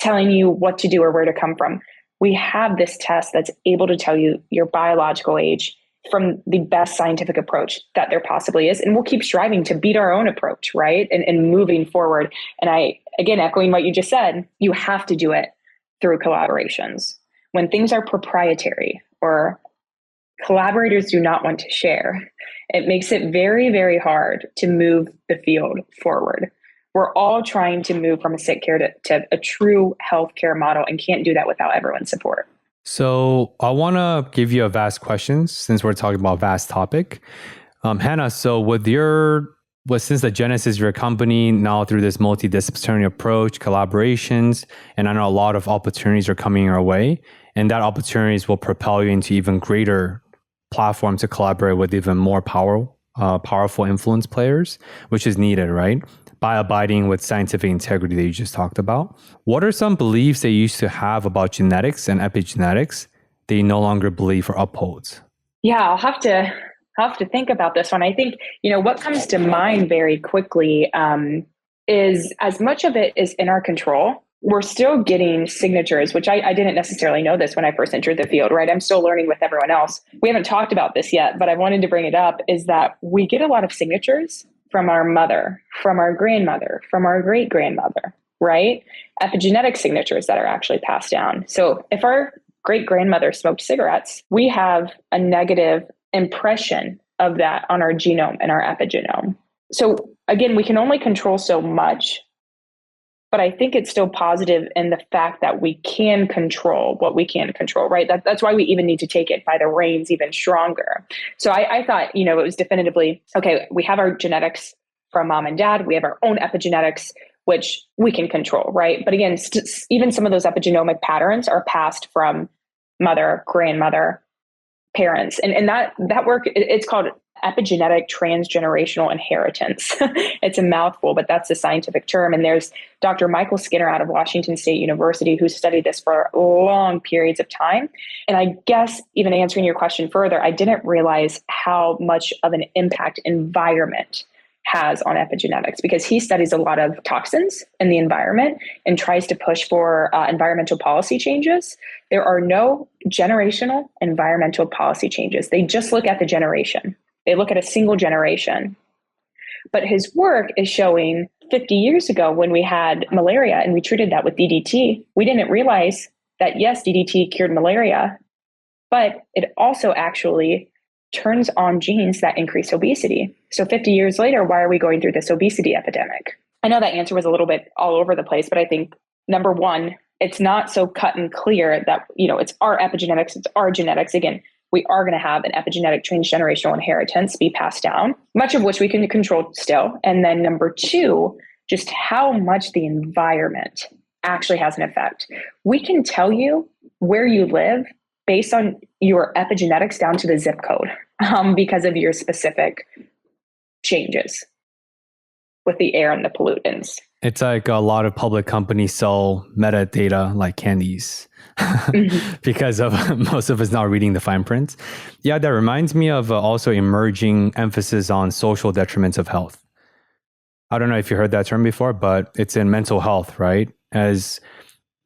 telling you what to do or where to come from. We have this test that's able to tell you your biological age from the best scientific approach that there possibly is. And we'll keep striving to beat our own approach, right? And moving forward. And again, echoing what you just said, you have to do it through collaborations. When things are proprietary or collaborators do not want to share, it makes it very, very hard to move the field forward. We're all trying to move from a sick care to a true healthcare model and can't do that without everyone's support. So I want to give you a vast question since we're talking about vast topic. Hannah, so since the genesis of your company now through this multidisciplinary approach, collaborations, and I know a lot of opportunities are coming our way, and that opportunities will propel you into even greater platform to collaborate with even more powerful influence players, which is needed, right? By abiding with scientific integrity that you just talked about. What are some beliefs that you used to have about genetics and epigenetics that you no longer believe or upholds? Yeah, I'll have to think about this one. I think, what comes to mind very quickly is as much of it is in our control. We're still getting signatures, which I didn't necessarily know this when I first entered the field, right? I'm still learning with everyone else. We haven't talked about this yet, but I wanted to bring it up is that we get a lot of signatures from our mother, from our grandmother, from our great grandmother, right? Epigenetic signatures that are actually passed down. So if our great grandmother smoked cigarettes, we have a negative impression of that on our genome and our epigenome. So again, we can only control so much, but I think it's still positive in the fact that we can control what we can control, right? That's why we even need to take it by the reins even stronger. So I thought, it was definitively, okay, we have our genetics from mom and dad, we have our own epigenetics, which we can control, right? But again, even some of those epigenomic patterns are passed from mother, grandmother, parents. And that work, it's called epigenetic transgenerational inheritance. It's a mouthful, but that's the scientific term. And there's Dr. Michael Skinner out of Washington State University who studied this for long periods of time. And I guess even answering your question further, I didn't realize how much of an impact environment has on epigenetics, because he studies a lot of toxins in the environment and tries to push for environmental policy changes. There are no generational environmental policy changes. They just look at the generation. They look at a single generation. But his work is showing 50 years ago when we had malaria and we treated that with DDT, we didn't realize that, yes, DDT cured malaria, but it also actually turns on genes that increase obesity. So 50 years later, why are we going through this obesity epidemic? I know that answer was a little bit all over the place, but I think number one, it's not so cut and clear that, it's our epigenetics, it's our genetics. Again, we are going to have an epigenetic transgenerational inheritance be passed down, much of which we can control still. And then number two, just how much the environment actually has an effect. We can tell you where you live based on your epigenetics down to the zip code because of your specific changes with the air and the pollutants. It's like a lot of public companies sell metadata like candies because of most of us not reading the fine print. Yeah, that reminds me of also emerging emphasis on social detriments of health. I don't know if you heard that term before, but it's in mental health, right? As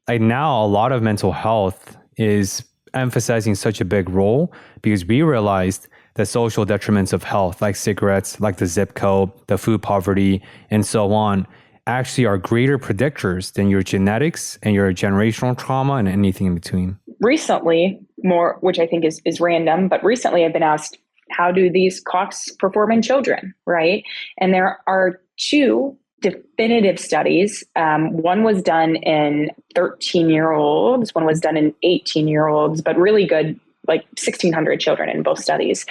like now a lot of mental health is emphasizing such a big role because we realized that social detriments of health, like cigarettes, like the zip code, the food poverty, and so on, actually are greater predictors than your genetics and your generational trauma and anything in between. Recently, more, which I think is random, but recently I've been asked, how do these clocks perform in children, right? And there are two definitive studies. One was done in 13-year-olds, one was done in 18-year-olds, but really good, like 1,600 children in both studies.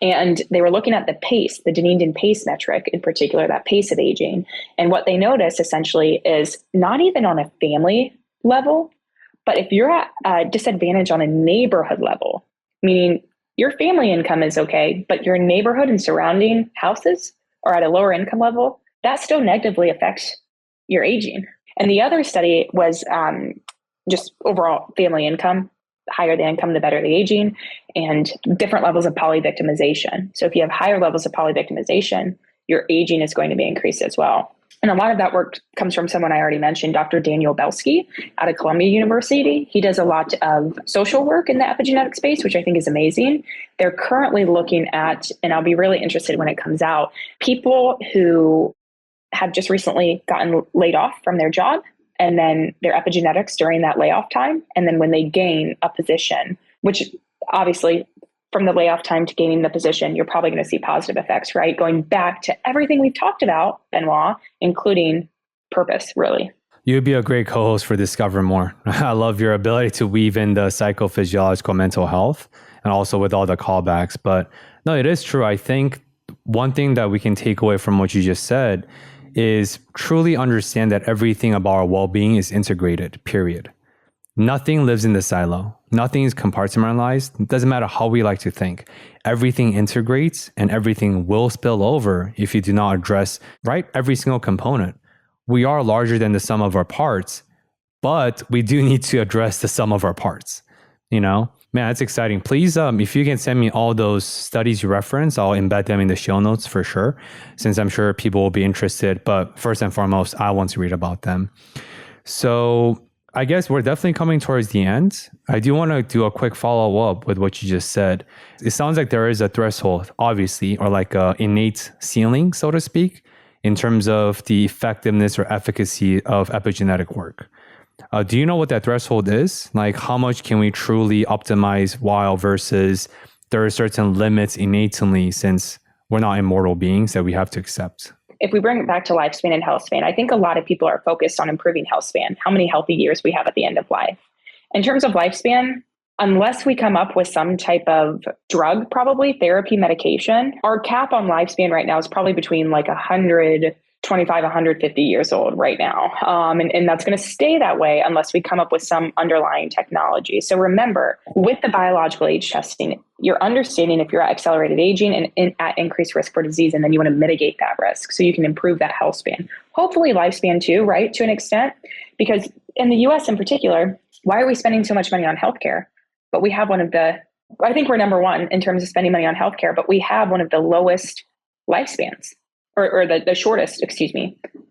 And they were looking at the pace, the Dunedin pace metric in particular, that pace of aging. And what they noticed essentially is not even on a family level, but if you're at a disadvantage on a neighborhood level, meaning your family income is okay, but your neighborhood and surrounding houses are at a lower income level, that still negatively affects your aging. And the other study was just overall family income. The higher the income, the better the aging, and different levels of polyvictimization. So if you have higher levels of polyvictimization, your aging is going to be increased as well. And a lot of that work comes from someone I already mentioned, Dr. Daniel Belsky out of Columbia University. He does a lot of social work in the epigenetic space, which I think is amazing. They're currently looking at, and I'll be really interested when it comes out, people who have just recently gotten laid off from their job, and then their epigenetics during that layoff time. And then when they gain a position, which obviously from the layoff time to gaining the position, you're probably going to see positive effects, right? Going back to everything we've talked about, Benoit, including purpose, really. You'd be a great co-host for Discover More. I love your ability to weave in the psychophysiological mental health and also with all the callbacks. But no, it is true. I think one thing that we can take away from what you just said is truly understand that everything about our well-being is integrated, period. Nothing lives in the silo. Nothing is compartmentalized. It doesn't matter how we like to think. Everything integrates and everything will spill over if you do not address, right, every single component. We are larger than the sum of our parts, but we do need to address the sum of our parts. Man, that's exciting. Please, if you can send me all those studies you reference, I'll embed them in the show notes for sure, since I'm sure people will be interested. But first and foremost, I want to read about them. So I guess we're definitely coming towards the end. I do want to do a quick follow-up with what you just said. It sounds like there is a threshold, obviously, or like an innate ceiling, so to speak, in terms of the effectiveness or efficacy of epigenetic work. Do you know what that threshold is? Like how much can we truly optimize while versus there are certain limits innately since we're not immortal beings that we have to accept? If we bring it back to lifespan and health span, I think a lot of people are focused on improving health span, how many healthy years we have at the end of life. In terms of lifespan, unless we come up with some type of drug, probably therapy medication, our cap on lifespan right now is probably between like 125, 150 years old right now. And that's going to stay that way unless we come up with some underlying technology. So remember, with the biological age testing, you're understanding if you're at accelerated aging and at increased risk for disease, and then you want to mitigate that risk so you can improve that health span. Hopefully lifespan too, right, to an extent, because in the US in particular, why are we spending so much money on healthcare? But we have I think we're number one in terms of spending money on healthcare, but we have one of the lowest lifespans or the shortest,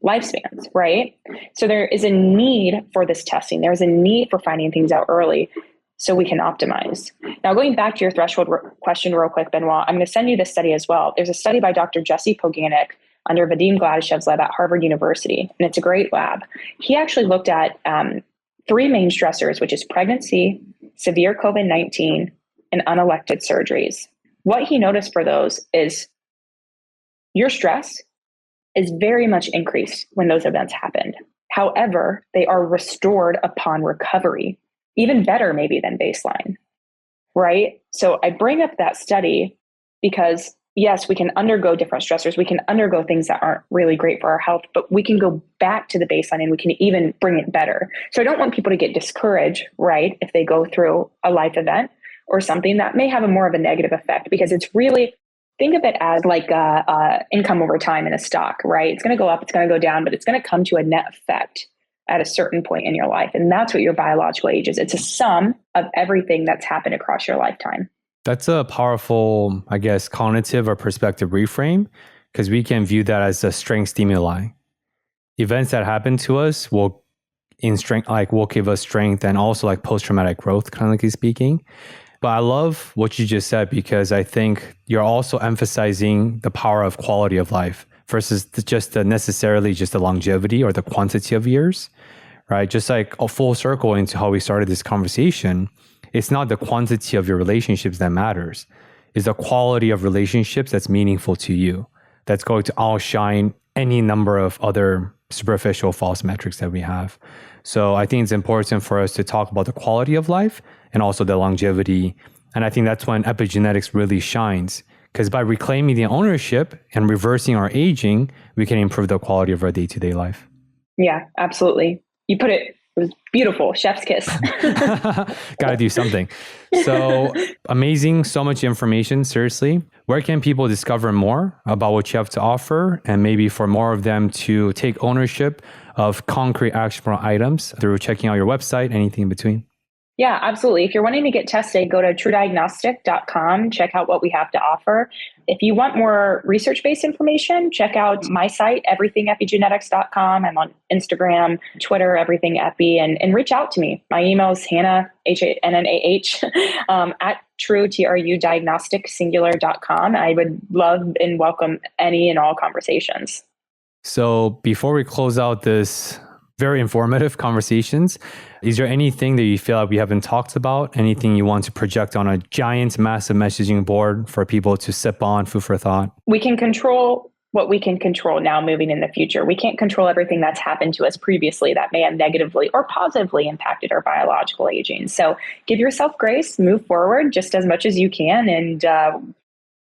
lifespans, right? So there is a need for this testing. There's a need for finding things out early so we can optimize. Now, going back to your threshold question real quick, Benoit, I'm going to send you this study as well. There's a study by Dr. Jesse Epigenetic under Vadim Gladishev's lab at Harvard University, and it's a great lab. He actually looked at three main stressors, which is pregnancy, severe COVID-19, and unelected surgeries. What he noticed for those is your stress is very much increased when those events happened. However, they are restored upon recovery, even better maybe than baseline, right? So I bring up that study because yes, we can undergo different stressors. We can undergo things that aren't really great for our health, but we can go back to the baseline and we can even bring it better. So I don't want people to get discouraged, right, if they go through a life event or something that may have more of a negative effect, because it's really, think of it as like income over time in a stock, right? It's going to go up, it's going to go down, but it's going to come to a net effect at a certain point in your life. And that's what your biological age is. It's a sum of everything that's happened across your lifetime. That's a powerful, I guess, cognitive or perspective reframe, because we can view that as a strength stimuli. Events that happen to us will give us strength and also like post-traumatic growth, clinically speaking. But I love what you just said, because I think you're also emphasizing the power of quality of life versus necessarily just the longevity or the quantity of years, right? Just like a full circle into how we started this conversation. It's not the quantity of your relationships that matters. It's the quality of relationships that's meaningful to you, that's going to outshine any number of other superficial false metrics that we have. So I think it's important for us to talk about the quality of life and also the longevity. And I think that's when epigenetics really shines, because by reclaiming the ownership and reversing our aging, we can improve the quality of our day-to-day life. Yeah, absolutely. You put it was beautiful. Chef's kiss. Got to do something. So amazing. So much information. Seriously. Where can people discover more about what you have to offer, and maybe for more of them to take ownership of concrete actionable items through checking out your website, anything in between? Yeah, absolutely. If you're wanting to get tested, go to truediagnostic.com, check out what we have to offer. If you want more research-based information, check out my site, everythingepigenetics.com. I'm on Instagram, Twitter, Everything Epi, and reach out to me. My email is Hannah, H-A-N-N-A-H, at truediagnosticsingular.com. I would love and welcome any and all conversations. So before we close out this very informative conversations, is there anything that you feel like we haven't talked about? Anything you want to project on a giant, massive messaging board for people to sip on, food for thought? We can control what we can control now moving in the future. We can't control everything that's happened to us previously that may have negatively or positively impacted our biological aging. So give yourself grace, move forward just as much as you can, and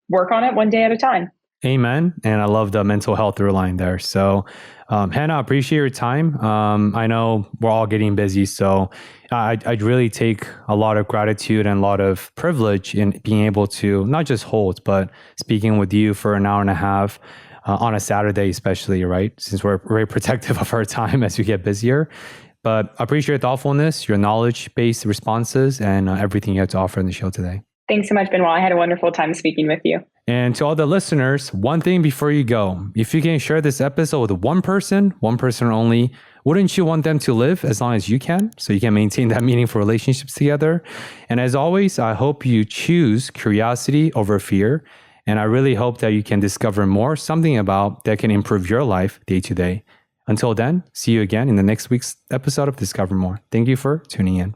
work on it one day at a time. Amen. And I love the mental health through line there. So, Hannah, I appreciate your time. I know we're all getting busy, so I'd really take a lot of gratitude and a lot of privilege in being able to not just hold, but speaking with you for an hour and a half on a Saturday, especially, right? Since we're very protective of our time as we get busier. But I appreciate your thoughtfulness, your knowledge-based responses, and everything you had to offer in the show today. Thanks so much, Benoit. I had a wonderful time speaking with you. And to all the listeners, one thing before you go, if you can share this episode with one person only, wouldn't you want them to live as long as you can, so you can maintain that meaningful relationships together? And as always, I hope you choose curiosity over fear. And I really hope that you can discover more, something about that can improve your life day to day. Until then, see you again in the next week's episode of Discover More. Thank you for tuning in.